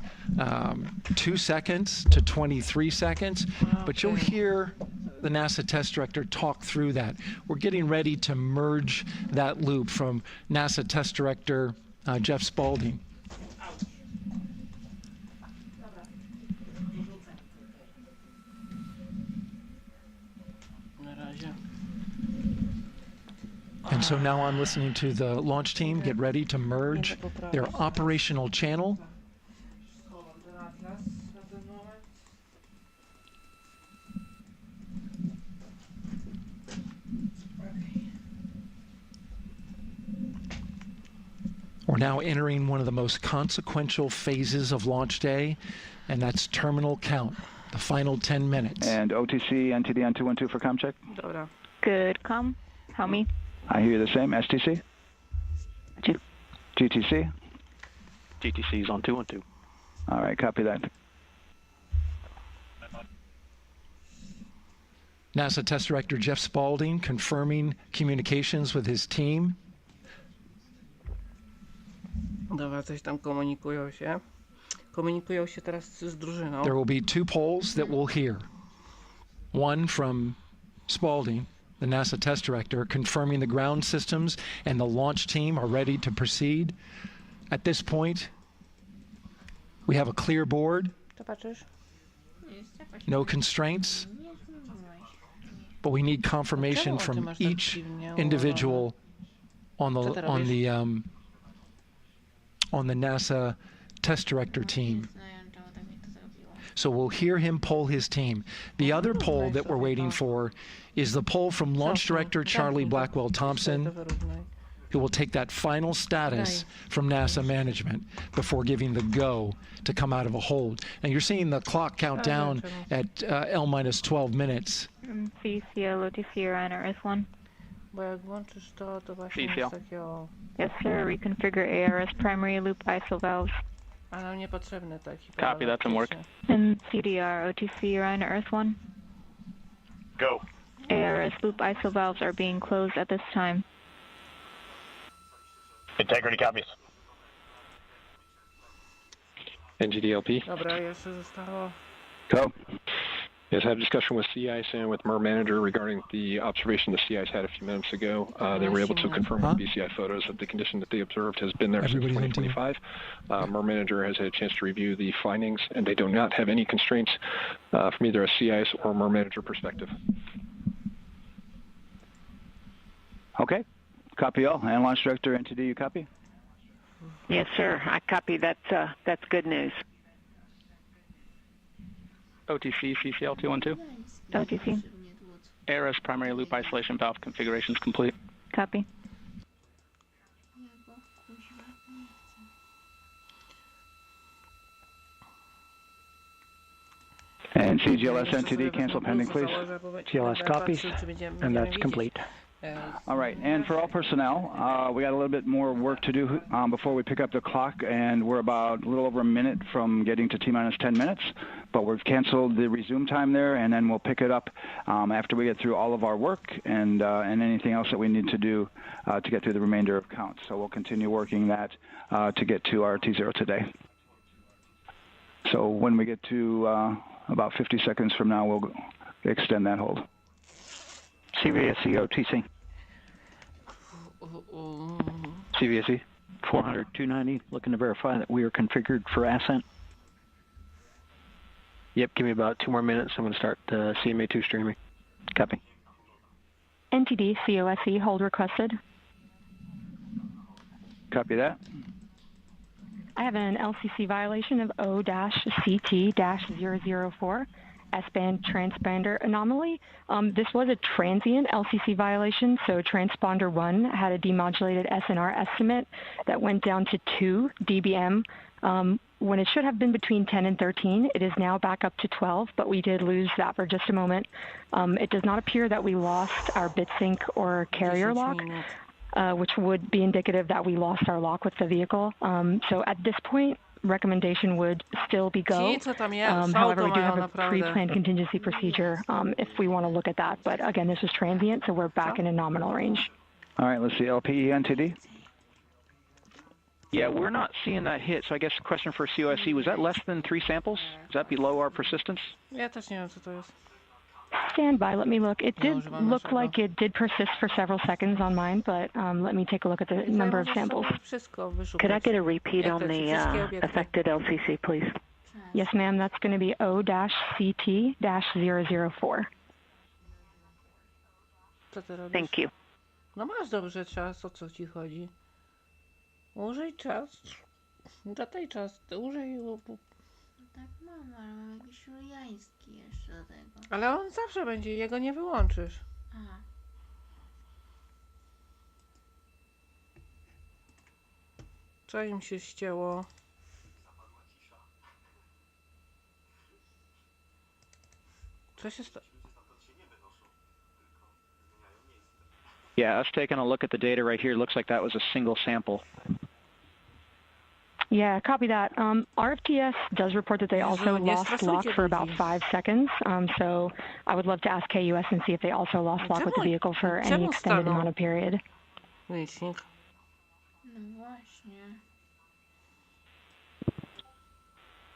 2 seconds to 23 seconds, but you'll hear the NASA test director talk through that. We're getting ready to merge that loop from NASA test director Jeff Spaulding. And so now I'm listening to the launch team get ready to merge their operational channel. We're now entering one of the most consequential phases of launch day, and that's terminal count, the final 10 minutes. And OTC, NTD on 212 for comm check. Good, comm. Help me. I hear the same. STC? GTC? GTC is on 212. All right, copy that. NASA Test Director Jeff Spaulding confirming communications with his team. Dobra, coś tam komunikują się. Komunikują się teraz z drużyną. There will be 2 polls that we'll hear. One from Spaulding, the NASA Test Director, confirming the ground systems and the launch team are ready to proceed. At this point, we have a clear board, Zobaczysz? no constraints, but we need confirmation from each individual on the NASA Test Director team. So we'll hear him poll his team. The other poll that we're waiting for is the poll from Launch Director Charlie Blackwell Thompson, who will take that final status from NASA management before giving the go to come out of a hold. Now you're seeing the clock count down at L-12 minutes. CCL, OTC, Orion, Earth-1. Bo jak włączysz to właśnie jest takiego... Yes, sir. Reconfigure ARS primary loop ISO valves. A nam niepotrzebny taki... Copy, that can work. And CDR, OTC, Orion, Earth-1. Go. ARS loop ISO valves are being closed at this time. Integrity copies. NGDLP. Dobra, jeszcze zostało... Go. Yes, I had a discussion with sea ice and with MER manager regarding the observation the sea ice had a few minutes ago. They were able to confirm with BCI photos that the condition that they observed has been there since 2025. MER manager has had a chance to review the findings, and they do not have any constraints from either a sea ice or MER manager perspective. Okay. Copy all. And Launch Director NTD, you copy? Yes, sir. I copy. That's good news. OTC, CCL 212. OTC. ARS primary loop isolation valve configuration is complete. Copy. And CGLS NTD, cancel pending, please. GLS copies, and that's complete. All right, and for all personnel, we got a little bit more work to do before we pick up the clock, and we're about a little over a minute from getting to T-minus 10 minutes, but we've canceled the resume time there, and then we'll pick it up after we get through all of our work and anything else that we need to do to get through the remainder of counts. So we'll continue working that to get to our T0 today. So when we get to about 50 seconds from now, we'll extend that hold. CVSE OTC. CVSE 400 290, looking to verify that we are configured for ascent. Yep, give me about 2 more minutes. I'm going to start CMA2 streaming. Copy. NTD, COSE, hold requested. Copy that. I have an LCC violation of O-CT-004. S-band transponder anomaly. This was a transient LCC violation, so transponder 1 had a demodulated SNR estimate that went down to 2 dBm when it should have been between 10 and 13. It is now back up to 12, but we did lose that for just a moment. It does not appear that we lost our bit sync or carrier lock, which would be indicative that we lost our lock with the vehicle. So at this point, recommendation would still be go. However, we do have a pre-planned contingency procedure if we want to look at that. But again, this is transient, so we're back in a nominal range. All right, let's see, LPE NTD. Yeah, we're not seeing that hit, so I guess the question for COSE, was that less than 3 samples? Is that below our persistence? Ja też nie wiem, co to jest. Stand by, let me look. It did look like it did persist for several seconds on mine, but let me take a look at the number of samples. Could I get a repeat on the affected LCC, please? Yes, ma'am. That's going to be O-CT-004. Thank you. No masz dobrze czas, o co ci chodzi? Użyj czas. Zataj czas, użyj... Tak mam, ale mam jakiś rojański jeszcze do tego. Ale on zawsze będzie, jego nie wyłączysz. Aha. Co im się ścięło? Co się stało? Yeah, us taking a look at the data right here, looks like that was a single sample. Yeah, copy that. RFTS does report that they also lost lock for about 5 seconds. So I would love to ask KUS and see if they also lost lock with the vehicle for any extended amount of period. Licznik. No właśnie.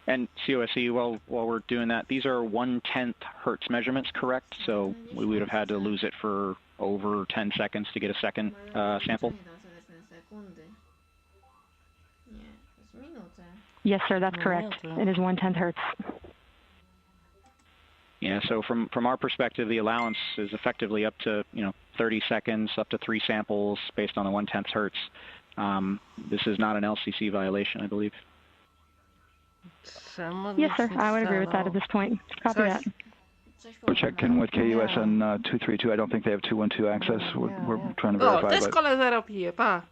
And COSE, while we're doing that, these are 1/10 hertz measurements, correct? So we would have had to lose it for over 10 seconds to get a second sample? Yes, sir, that's correct. It is 1/10 hertz. Yeah, so from our perspective, the allowance is effectively up to 30 seconds, up to 3 samples based on the 1/10 hertz. This is not an LCC violation, I believe. Yes, sir, I would agree with that at this point. Copy that. We're checking with KUS on 232. I don't think they have 212 access. We're trying to verify. Też kole zero pije, pa.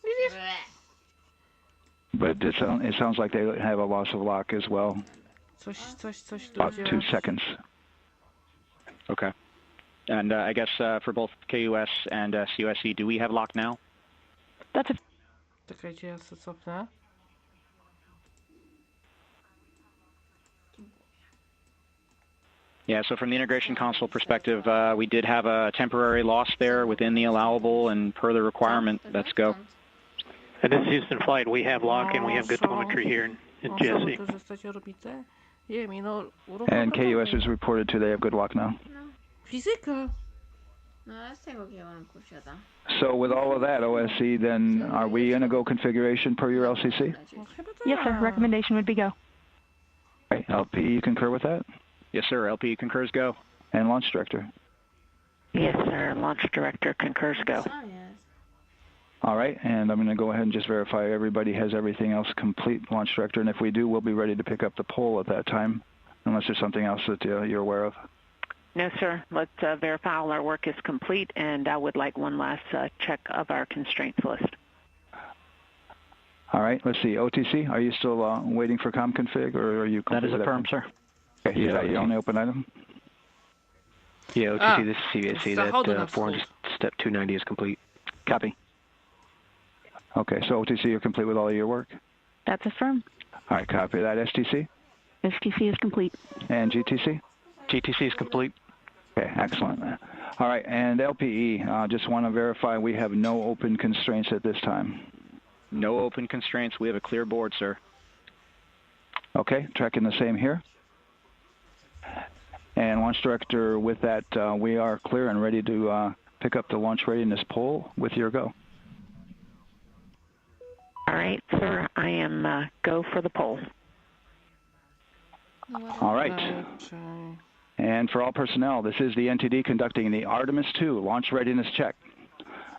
Widzisz? But it sounds like they have a loss of lock as well. Coś tu About 2 seconds. Okay. And I guess for both KUS and COSE, do we have lock now? That's a... Czekajcie, ja sobie cofnę. Yeah, so from the integration console perspective, we did have a temporary loss there within the allowable, and per the requirement, let's go. And this is Houston Flight. We have lock and we have good telemetry here in GSC. And KUS is reported to they have good lock now. Fizyka. No ale z tego kierunku siada. So with all of that, OSC, then are we in a go configuration per your LCC? Yes, sir. Recommendation would be go. Right. LP, you concur with that? Yes, sir. LP concurs go. And launch director? Yes, sir. Launch director concurs go. All right, and I'm going to go ahead and just verify everybody has everything else complete, launch director, and if we do, we'll be ready to pick up the poll at that time, unless there's something else that you're aware of. No, sir. Let's verify all our work is complete, and I would like one last check of our constraints list. All right, let's see. OTC, are you still waiting for com config, or are you? That is affirmed, sir. Okay, is that your only open item? Yeah, OTC, this is CVSC. That 400 step 290 is complete. Copy. Okay, so OTC, you're complete with all of your work? That's affirmed. All right, copy that. STC? STC is complete. And GTC? GTC is complete. Okay, excellent. All right, and LPE, just want to verify we have no open constraints at this time. No open constraints. We have a clear board, sir. Okay, tracking the same here. And launch director, with that, we are clear and ready to pick up the launch readiness poll with your go. All right, sir. I am go for the poll. All right. And for all personnel, this is the NTD conducting the Artemis II launch readiness check.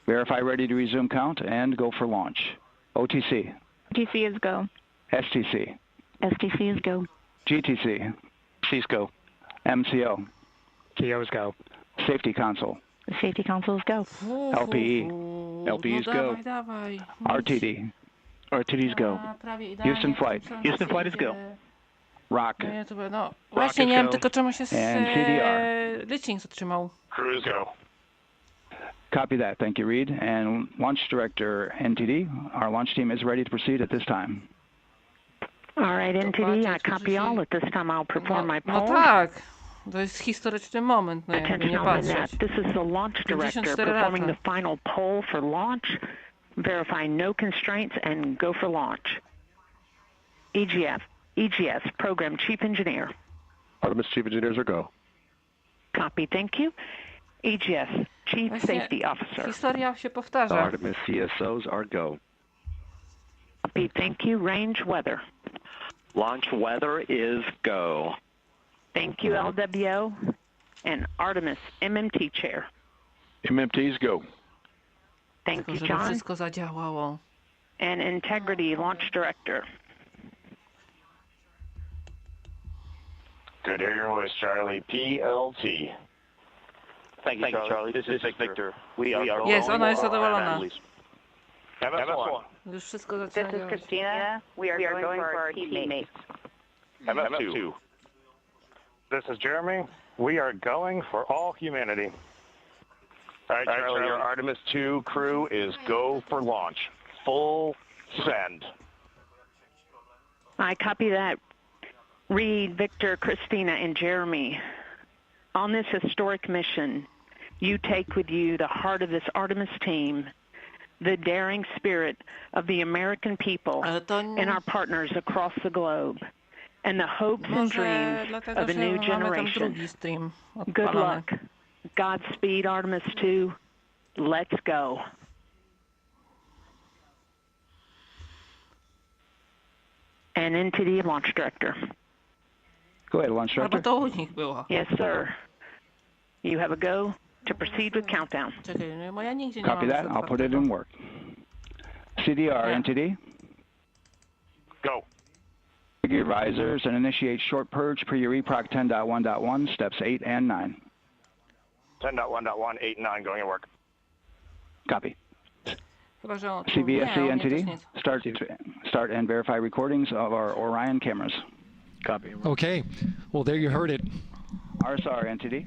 Verify ready to resume count and go for launch. OTC. GTC is go. STC. STC is go. GTC. C's go. MCO. CO is go. Safety console. The safety console is go. LPE. LPE is go. RTD. RTD's go. Houston Flight. Houston Flight is go. Rock. No, właśnie nie wiem tylko czemu się CDR. licznik zatrzymał. Cruise go. Copy that. Thank you, Reed. And launch director NTD, our launch team is ready to proceed at this time. All right, NTD, I copy all. At this time, I'll perform my poll. No tak. To jest historyczny moment, no jakby nie Attention on that. patrzeć. This is the launch director performing the final poll for launch. Verify no constraints and go for launch. EGS, Program Chief Engineer. Artemis Chief Engineers are go. Copy, thank you. EGS, Chief Safety Officer. Historia się powtarza. Artemis CSOs are go. Copy, thank you. Range weather. Launch weather is go. Thank you, LWO. And Artemis MMT Chair. MMTs go. Thank you, Żeby John. wszystko zadziałało. And Integrity Launch Director. Good to hear your voice, Charlie. PLT. Thank you, Charlie. This is Victor. We are Jest, ona jest zadowolona. MS1. Już wszystko zaczyna działać. Christina. We are going for our teammates. MS2. This is Jeremy. We are going for all humanity. All right, Charlie, your Artemis II crew is go for launch. Full send. I copy that. Reed, Victor, Christina, and Jeremy, on this historic mission, you take with you the heart of this Artemis team, the daring spirit of the American people and our partners across the globe, and the hopes and dreams of a new generation. Good luck. Godspeed, Artemis II. Let's go. And NTD Launch Director. Go ahead, Launch Director. Yes, sir. You have a go to proceed with countdown. Copy that. I'll put it in work. CDR, NTD. Go. Your risers and initiate short purge per your EPROC 10.1.1, steps 8 and 9. 10.1.1, 8 and 9 going to work. Copy. CVSE NTD, start and verify recordings of our Orion cameras. Copy. Okay. Well, there you heard it. RSR NTD.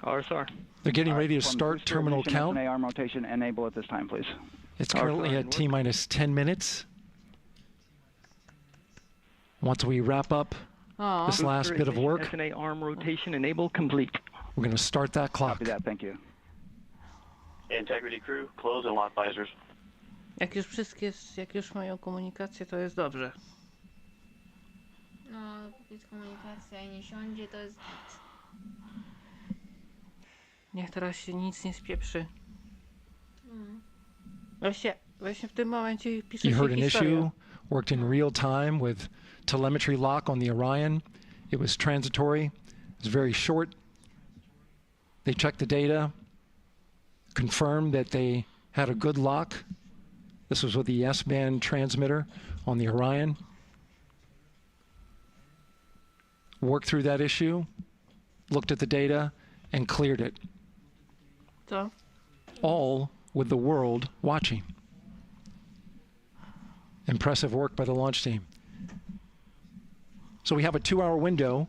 RSR. They're getting ready to start terminal count. arm rotation enable at this time, please. It's currently at T-minus 10 minutes. Once we wrap up this last bit of work, SNA arm rotation enable complete. we're going to start that clock. Copy that. Thank you. Integrity crew, close and lock visors. Jak już mają komunikację, to jest dobrze. No, póki komunikacja nie siądzie, to jest nic. Niech teraz się nic nie spieprzy. Właśnie w tym momencie pisze You się heard an historia. issue, worked in real time with telemetry lock on the Orion. It was transitory. It was very short. They checked the data, confirmed that they had a good lock. This was with the S-band transmitter on the Orion. Worked through that issue, looked at the data, and cleared it. Co? All with the world watching. Impressive work by the launch team. So we have a 2-hour window,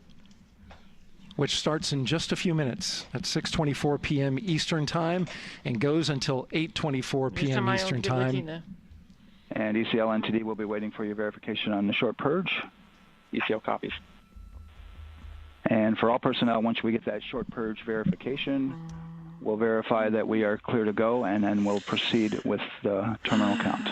which starts in just a few minutes at 6:24 p.m. Eastern Time and goes until 8:24 p.m. Eastern Time. And ECL NTD will be waiting for your verification on the short purge. ECL copies. And for all personnel, once we get that short purge verification, we'll verify that we are clear to go, and then we'll proceed with the terminal count.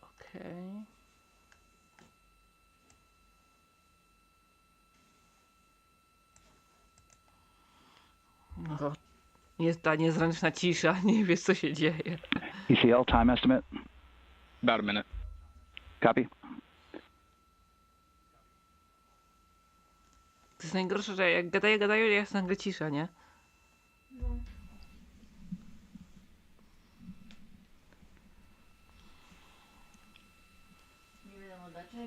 Okej. No, jest ta niezręczna cisza, nie wiesz co się dzieje. ECL time estimate? About a minute. Copy. To jest najgorsze, że jak gadają, jest nagle cisza, nie?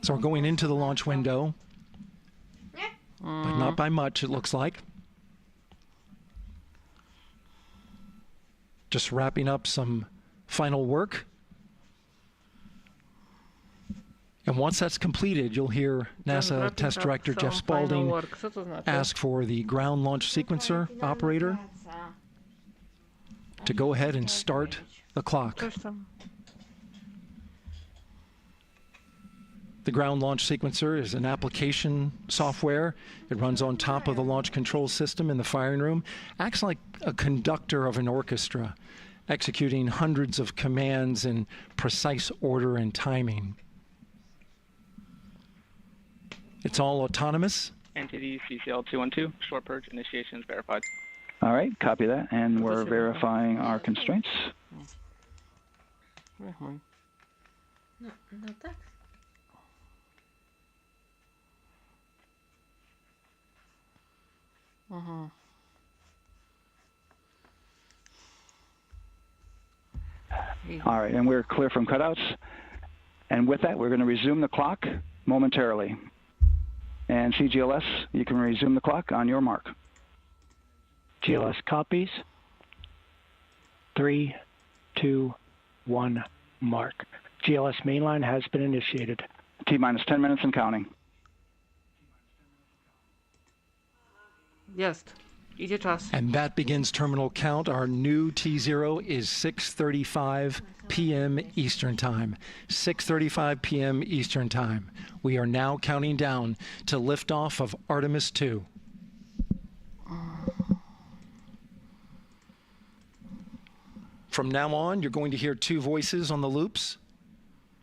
So we're going into the launch window, but not by much, it looks like. Just wrapping up some final work. And once that's completed, you'll hear NASA Test Director Jeff Spaulding ask for the ground launch sequencer operator to go ahead and start the clock. The ground launch sequencer is an application software. It runs on top of the launch control system in the firing room. Acts like a conductor of an orchestra, executing hundreds of commands in precise order and timing. It's all autonomous. NTD CCL 212, short purge initiations verified. All right, copy that, and we're verifying our constraints. No tak. All right, and we're clear from cutouts. And with that, we're going to resume the clock momentarily. And CGLS, you can resume the clock on your mark. GLS copies. 3, 2, 1, mark. GLS mainline has been initiated. T-minus 10 minutes and counting. Jest. Idzie czas. And that begins terminal count. Our new T0 is 6:35 p.m. Eastern Time. 6:35 p.m. Eastern Time. We are now counting down to liftoff of Artemis II. From now on, you're going to hear two voices on the loops.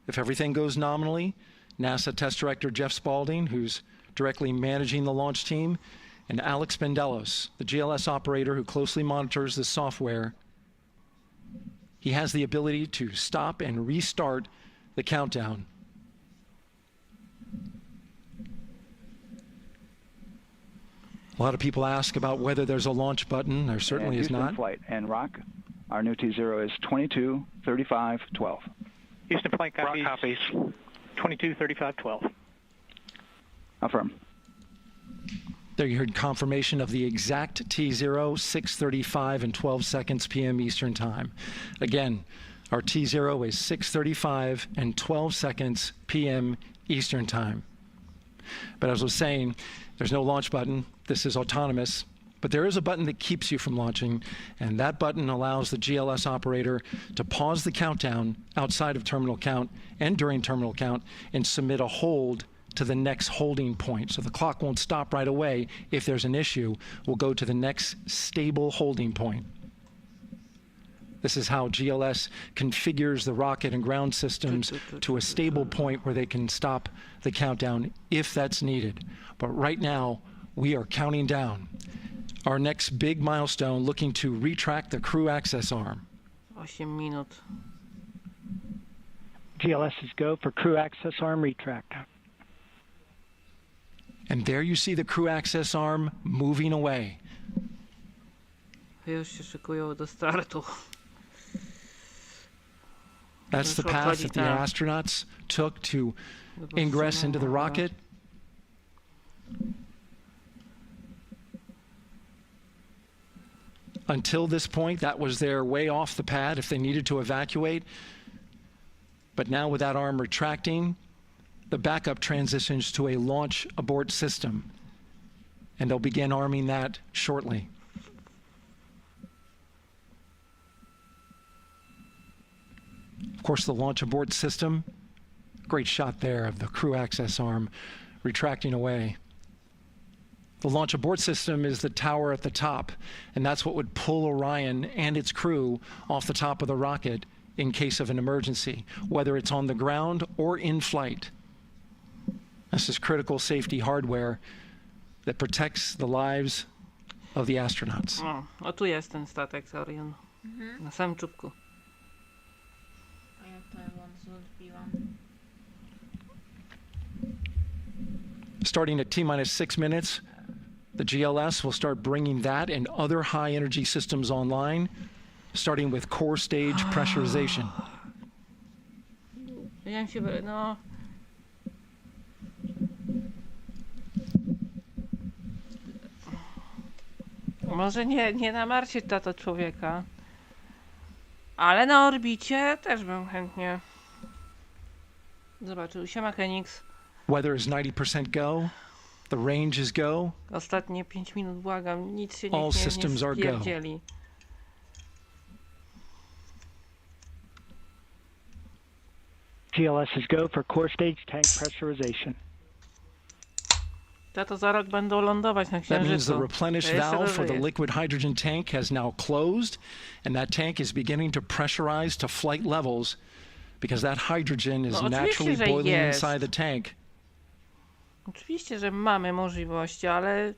If everything goes nominally, NASA Test Director Jeff Spaulding, who's directly managing the launch team, and Alex Bendelos, the GLS operator who closely monitors the software. He has the ability to stop and restart the countdown. A lot of people ask about whether there's a launch button. There certainly is not. Flight and rock. Our new T0 is 22:35:12. Houston flight copies. 22:35:12. Affirm. There you heard confirmation of the exact T0, 6:35 and 12 seconds p.m. Eastern Time. Again, our T0 is 6:35 and 12 seconds p.m. Eastern Time. But as I was saying, there's no launch button. This is autonomous. But there is a button that keeps you from launching, and that button allows the GLS operator to pause the countdown outside of terminal count and during terminal count and submit a hold to the next holding point. So the clock won't stop right away. If there's an issue, we'll go to the next stable holding point. This is how GLS configures the rocket and ground systems to a stable point where they can stop the countdown if that's needed. But right now, we are counting down. Our next big milestone, looking to retract the crew access arm. 8 minut. GLS is go for crew access arm retract. And there you see the crew access arm moving away. Już się szykują do startu. That's the path that the astronauts took to ingress into the rocket. Until this point, that was their way off the pad if they needed to evacuate. But now with that arm retracting, the backup transitions to a launch abort system. And they'll begin arming that shortly. Of course, the launch abort system, great shot there of the crew access arm retracting away. The launch abort system is the tower at the top, and that's what would pull Orion and its crew off the top of the rocket in case of an emergency, whether it's on the ground or in flight. This is critical safety hardware that protects the lives of the astronauts. O, tu jest ten statek z Orion. Na samym czubku. Starting at T-minus 6 minutes, the GLS will start bringing that and other high-energy systems online, starting with core stage pressurization. No. Może nie na Marsie tato człowieka, ale na orbicie też bym chętnie zobaczył. Siema Kenix. Weather is 90% go. The range is go. Ostatnie 5 minut, błagam, nic się All systems are go. spierdzieli. GLS is go for core stage tank pressurization. Tato, za rok będą lądować na That means the Księżycu. replenish valve for the liquid hydrogen tank has now closed, and that tank is beginning to pressurize to flight levels because that hydrogen is naturally boiling inside the tank. Oczywiście, że mamy możliwości, ale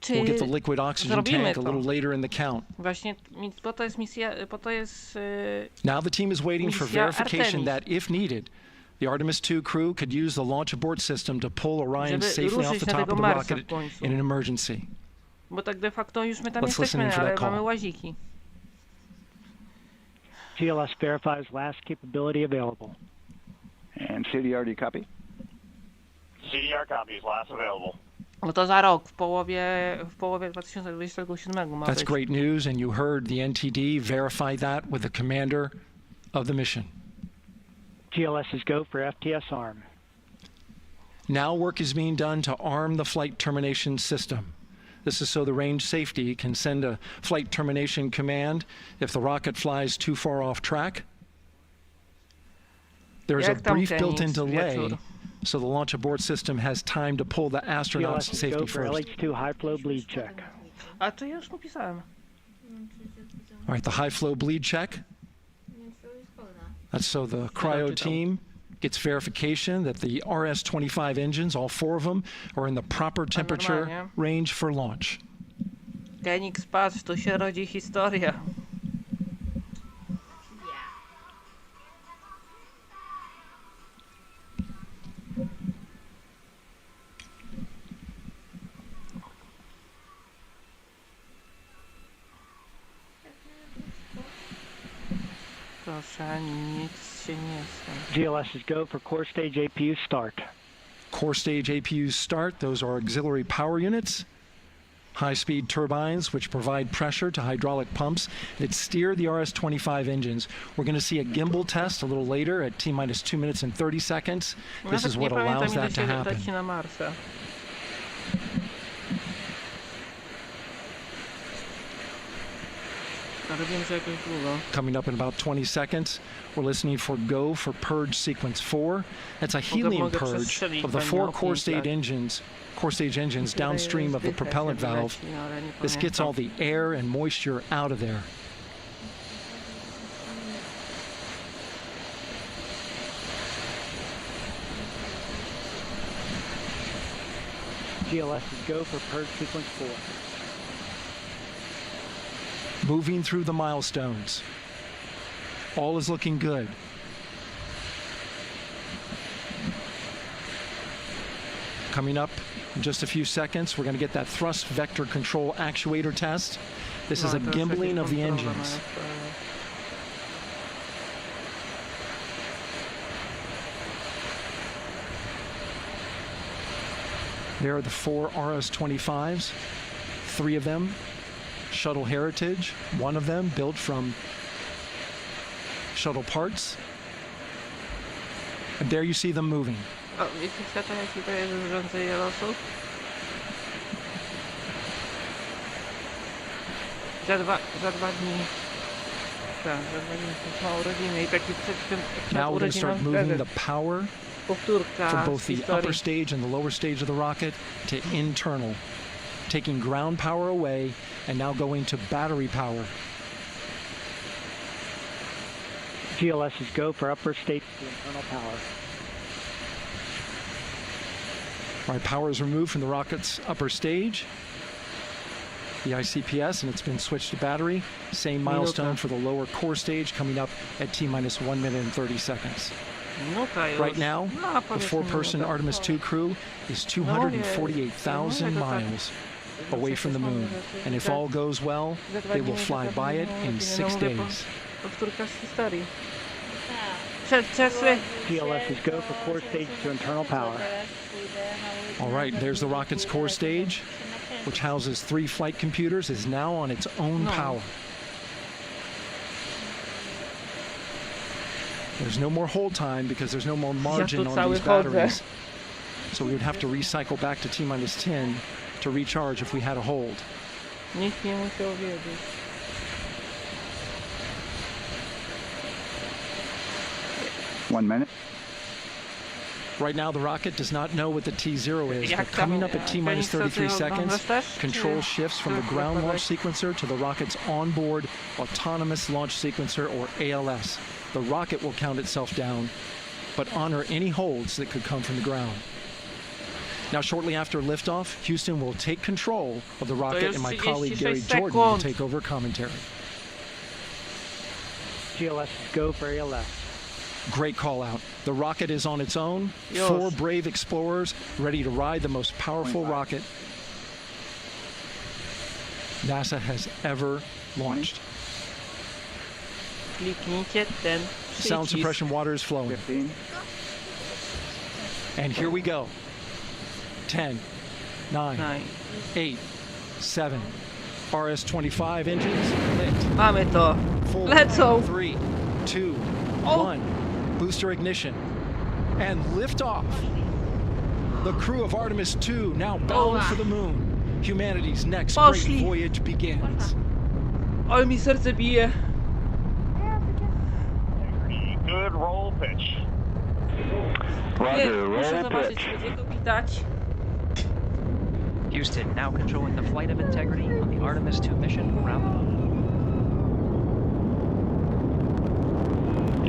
czy We'll get the liquid oxygen tank a little later in the count. Właśnie, po to jest misja, po to jest Now the team is waiting for misja verification Artemis. that, if needed, the Artemis II crew could use the launch abort system to pull Orion Żeby safely off ruszyć the na top tego of the Marsa w rocket końcu. in an emergency. Bo tak de facto już my tam Let's listen jesteśmy, in for ale that call. mamy łaziki. GLS verifies last capability available. And CDR, copy? CDR copies, last available. No to za rok, w połowie 2027 ma That's być. great news, and you heard the NTD verify that with the commander of the mission. GLS is go for FTS arm. Now work is being done to arm the flight termination system. This is so the range safety can send a flight termination command if the rocket flies too far off track. There is a brief built-in delay, so the launch abort system has time to pull the astronauts to safety first. LH2 high flow bleed check. A to ja już mu pisałem. All right, the high flow bleed check. That's so the cryo team gets verification that the RS-25 engines, all 4 of them, are in the proper temperature range for launch. Genix, patrz, tu się rodzi historia. Proszę, nic się nie stało. GLS is go for core stage APU start. Core stage APUs start. Those are auxiliary power units, high-speed turbines which provide pressure to hydraulic pumps that steer the RS-25 engines. We're going to see a gimbal test a little later at T-minus 2 minutes and 30 seconds. This is what allows that to happen. Coming up in about 20 seconds, we're listening for go for purge sequence 4. That's a helium purge of the 4 core stage engines downstream of the propellant valve. This gets all the air and moisture out of there. GLS is go for purge sequence 4. Moving through the milestones. All is looking good. Coming up in just a few seconds, we're going to get that thrust vector control actuator test. This is a gimbaling of the engines. There are the 4 RS-25s, 3 of them Shuttle Heritage, 1 of them built from shuttle parts. And there you see them moving. Now we're going to start moving the power from both the upper stage and the lower stage of the rocket to internal, taking ground power away and now going to battery power. GLS is go for upper stage to internal power. All right, power is removed from the rocket's upper stage, the ICPS, and it's been switched to battery. Same milestone for the lower core stage coming up at T-minus 1 minute and 30 seconds. Right now, the 4-person Artemis II crew is 248,000 miles away from the moon, and if all goes well, they will fly by it in 6 days. GLS is go for core stage to internal power. All right, there's the rocket's core stage, which houses 3 flight computers, is now on its own power. There's no more hold time because there's no more margin on these batteries. So we would have to recycle back to T-minus 10 to recharge if we had a hold. 1 minute. Right now, the rocket does not know what the T0 is, but coming up at T-minus 33 seconds, control shifts from the ground launch sequencer to the rocket's onboard autonomous launch sequencer, or ALS. The rocket will count itself down, but honor any holds that could come from the ground. Now, shortly after liftoff, Houston will take control of the rocket, and my colleague Gary Jordan will take over commentary. GLS go for ALS. Great call out. The rocket is on its own. 4 brave explorers ready to ride the most powerful rocket NASA has ever launched. Sound suppression water is flowing. 15. And here we go. 10, 9, 8, 7. RS-25 engines lit. Mamy to. Four, Lecą. 3, 2, 1. Booster ignition. And liftoff. The crew of Artemis II now bound for the moon. Humanity's next great voyage begins. Ale mi serce bije. Good roll pitch. Roger, Muszę roll zobaczyć, pitch. gdzie go widać. Houston now controlling the flight of Integrity on the Artemis II mission around the moon.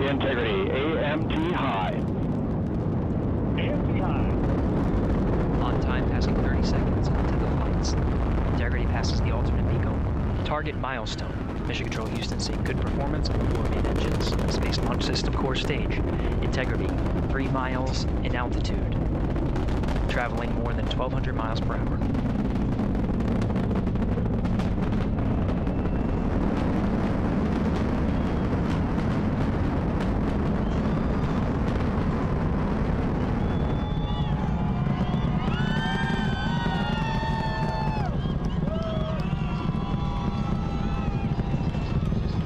Integrity, AMT high. AMT high. On time, passing 30 seconds into the flights. Integrity passes the alternate MECO. Target milestone. Mission Control Houston seeing good performance on the 4 main engines. Space Launch System core stage. Integrity, 3 miles in altitude. Traveling more than 1,200 miles per hour.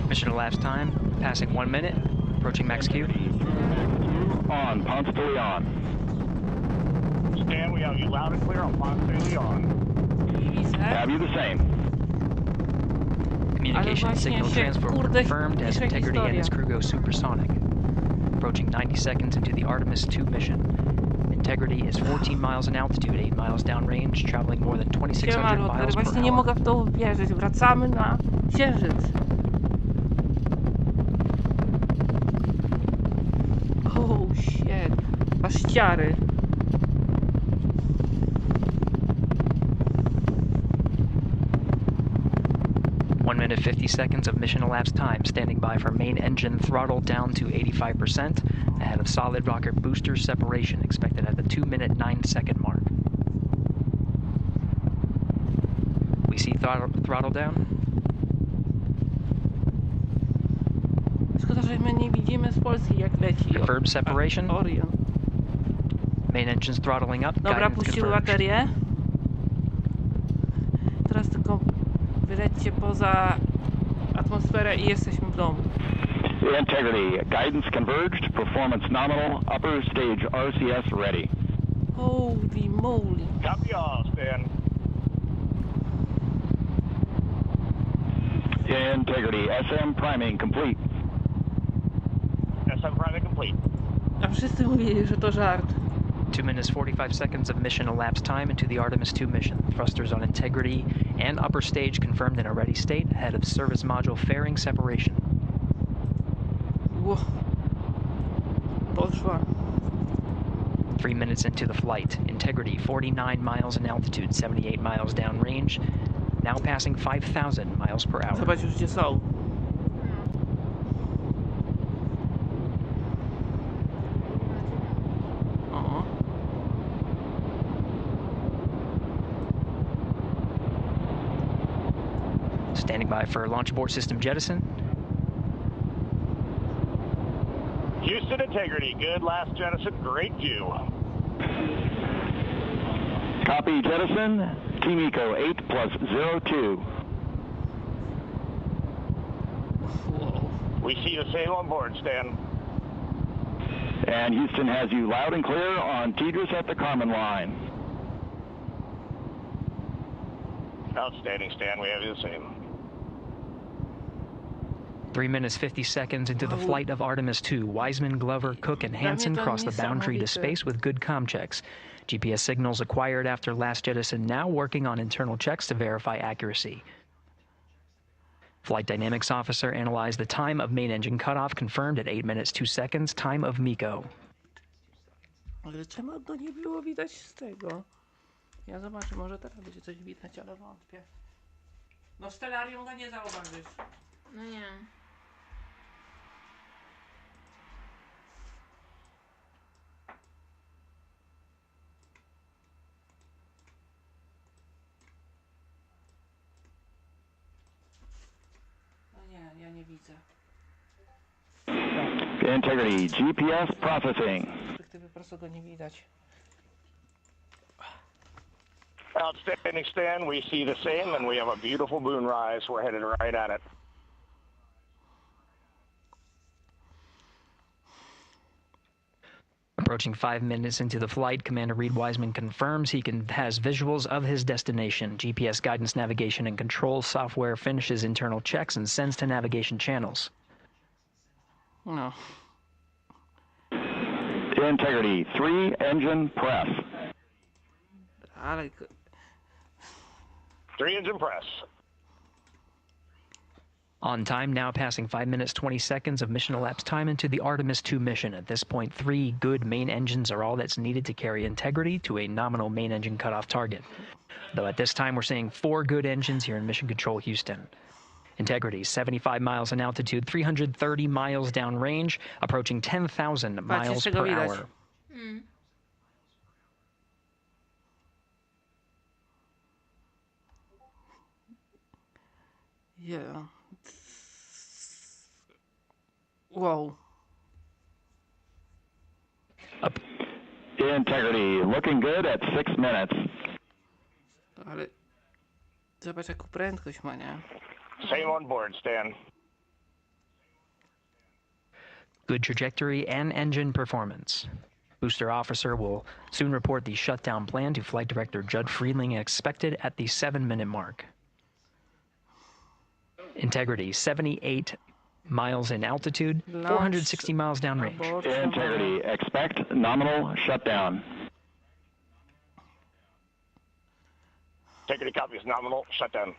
Mission elapsed time, passing 1 minute, approaching max Q. On, Ponce de Leon. Stan, we have you loud and clear on Ponce de Leon. Have you the same? Communication signal transfer confirmed as Integrity and its crew go supersonic. Approaching 90 seconds into the Artemis II mission. Integrity is 14 miles in altitude, 8 miles downrange, traveling more than 2,600 miles per Właśnie nie hour. mogę w to uwierzyć. Wracamy na Księżyc. Oh shit. Paściary. One minute 50 seconds of mission elapsed time, standing by for main engine throttle down to 85%, ahead of solid rocket booster separation, expected at the 2-minute 9-second mark. We see throttle down. Szkoda, że my nie widzimy z Polski jak leci. Confirmed separation. Orion. Main engines throttling up. Dobra, Guidance puściły confirmed. baterię. Teraz tylko wylećcie poza atmosferę i jesteśmy w domu. Integrity, guidance converged, performance nominal, upper stage RCS ready. Holy moly. Copy all, Stan. Integrity, SM priming complete. SM priming complete. A wszyscy mówili, że to żart. 2 minutes 45 seconds of mission elapsed time into the Artemis II mission. Thrusters on Integrity and upper stage confirmed in a ready state ahead of service module fairing separation. Ło. Poszła. 3 minutes into the flight. Integrity 49 miles in altitude, 78 miles downrange, now passing 5,000 miles per hour. Zobacz już gdzie są. Standing by for launch abort system jettison. Houston Integrity, good last jettison, great view. Copy jettison, Team Eco 8+02. Whoa. We see the same on board, Stan. And Houston has you loud and clear on Tidris at the Carmen line. Outstanding, Stan, we have you the same. 3 minutes 50 seconds into the flight of Artemis II, Wiseman, Glover, Cook, and Hansen crossed the boundary to space with good comm checks. GPS signals acquired after last jettison now working on internal checks to verify accuracy. Flight Dynamics Officer analyzed the time of main engine cutoff, confirmed at 8 minutes 2 seconds, time of MECO. Ale czemu go nie było widać z tego? Ja zobaczę, może teraz będzie coś widać, ale wątpię. No w Stellarium go nie zauważysz. No nie. Ja nie widzę. Integrity, GPS processing. Z perspektywy po prostu go nie widać. Outstanding, Stan. We see the same, and we have a beautiful moonrise. We're headed right at it. Approaching 5 minutes into the flight, Commander Reed Wiseman confirms he has visuals of his destination. GPS guidance, navigation, and control software finishes internal checks and sends to navigation channels. No. Integrity 3, engine press. 3 engine press. On time, now passing 5 minutes 20 seconds of mission elapsed time into the Artemis II mission. At this point, 3 good main engines are all that's needed to carry Integrity to a nominal main engine cutoff target. Though at this time, we're seeing 4 good engines here in Mission Control Houston. Integrity, 75 miles in altitude, 330 miles downrange, approaching 10,000 miles per hour. Yeah. Whoa. Integrity, looking good at 6 minutes. Ale zobacz jaką prędkość ma, nie? Same on board, Stan. Good trajectory and engine performance. Booster officer will soon report the shutdown plan to Flight Director Judd Friedling, expected at the 7-minute mark. Integrity, 78 miles in altitude, 460 miles downrange. Integrity, expect nominal shutdown. Integrity copies nominal shutdown.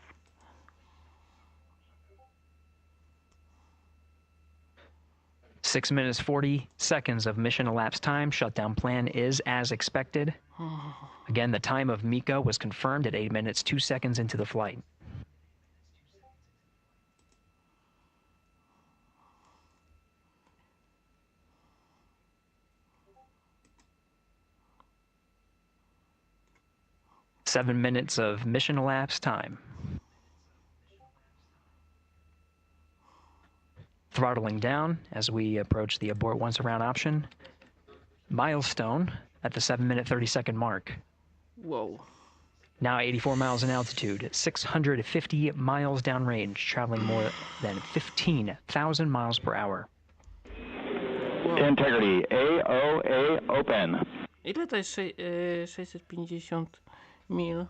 Six minutes 40 seconds of mission elapsed time. Shutdown plan is as expected. Again, the time of MECO was confirmed at 8 minutes 2 seconds into the flight. Seven minutes of mission elapsed time. Throttling down as we approach the abort once around option. Milestone at the 7-minute 30-second mark. Whoa. Now 84 miles in altitude, 650 miles downrange, traveling more than 15,000 miles per hour. Integrity, AOA open. Ile to jest 650 mil?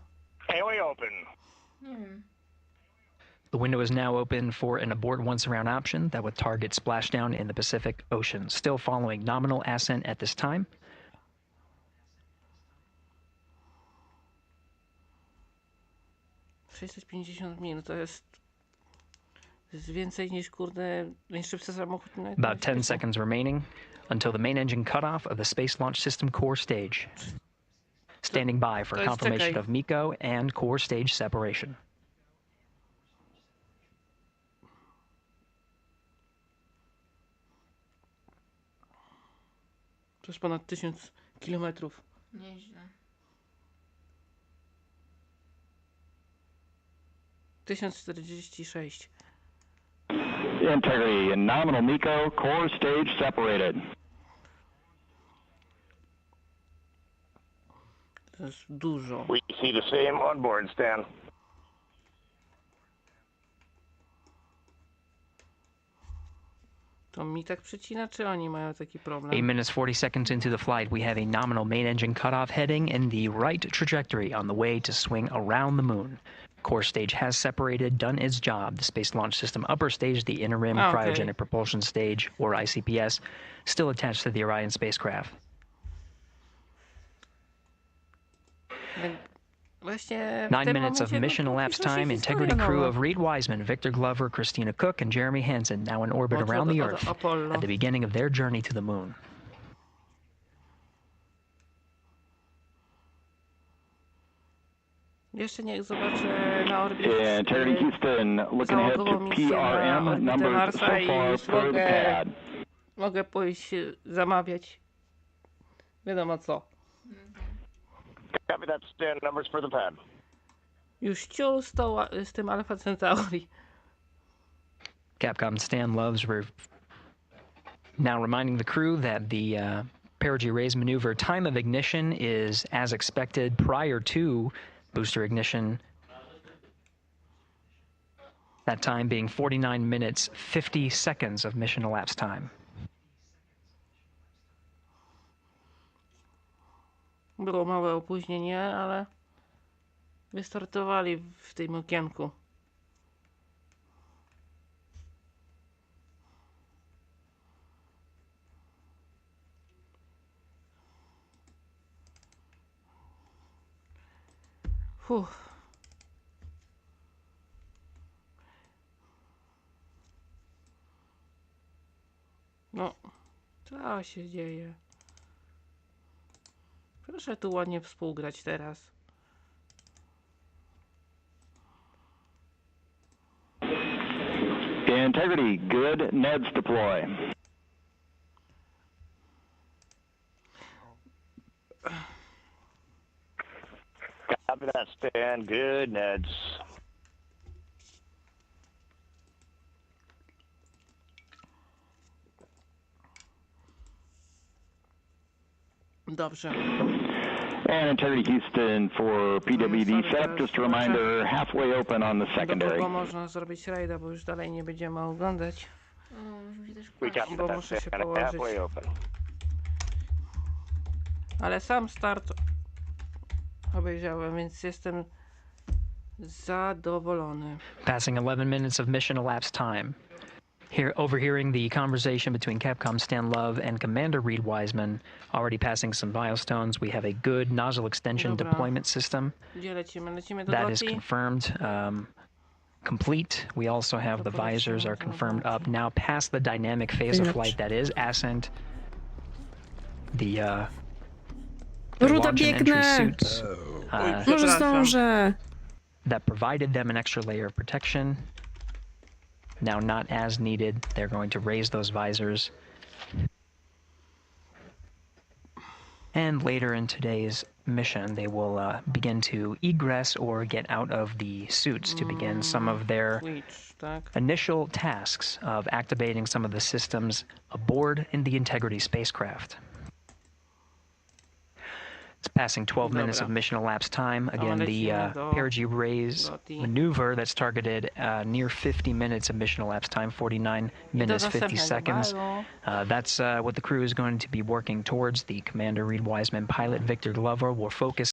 AOA open. The window is now open for an abort once around option that would target splashdown in the Pacific Ocean. Still following nominal ascent at this time. mil, to jest więcej niż kurde najszybszy samochód. About 10 seconds remaining until the main engine cutoff of the Space Launch System core stage. Standing by for confirmation of MECO and core stage separation. To jest ponad 1000 kilometrów. Nieźle. 1046. Integrity, nominal MECO, core stage separated. To jest dużo. We see the same on board, Stan. To mi tak przycina, czy oni mają taki problem? 8 minutes 40 seconds into the flight, we have a nominal main engine cutoff heading in the right trajectory on the way to swing around the moon. Core stage has separated, done its job. The Space Launch System upper stage, the interim cryogenic propulsion stage, or ICPS, still attached to the Orion spacecraft. Właśnie 9 minutes of mission elapsed time. Integrity crew of Reed Wiseman, Victor Glover, Christina Cook, and Jeremy Hansen now in orbit around the Earth at the beginning of their journey to the moon. Jeszcze niech zobaczę na orbicie. Integrity Houston, looking ahead to PRM numbers so far for the pad. Mogę pójść zamawiać. Wiadomo co. Copy that, Stan. Numbers for the pad. Już ciul z tym Alpha Centauri. Capcom Stan Loves now reminding the crew that the perigee raise maneuver time of ignition is as expected prior to booster ignition. That time being 49 minutes 50 seconds of mission elapsed time. Było małe opóźnienie, ale wystartowali w tym okienku. No, co się dzieje? Proszę tu ładnie współgrać teraz. Integrity, good. Ned's deploy. Copy that, Stan. Good, Ned's. Dobrze. And Integrity Houston for PWD setup. Just a reminder, halfway open on the secondary. Bo można zrobić rajda, bo już dalej nie będziemy oglądać. Bo muszę się położyć. Ale sam start obejrzałem, więc jestem zadowolony. Passing 11 minutes of mission elapsed time. Here, overhearing the conversation between Capcom Stan Love and Commander Reed Wiseman, already passing some milestones. We have a good nozzle extension deployment system. That is confirmed. Complete. We also have the visors are confirmed up. Now past the dynamic phase of flight, that is ascent. The launch and entry suits that provided them an extra layer of protection. Now not as needed. They're going to raise those visors. And later in today's mission, they will begin to egress or get out of the suits to begin some of their initial tasks of activating some of the systems aboard in the Integrity spacecraft. It's passing 12 minutes of mission elapsed time. Again, the perigee raise maneuver that's targeted near 50 minutes of mission elapsed time, 49 minutes, 50 seconds. That's what the crew is going to be working towards. The Commander Reed Wiseman, pilot Victor Glover will focus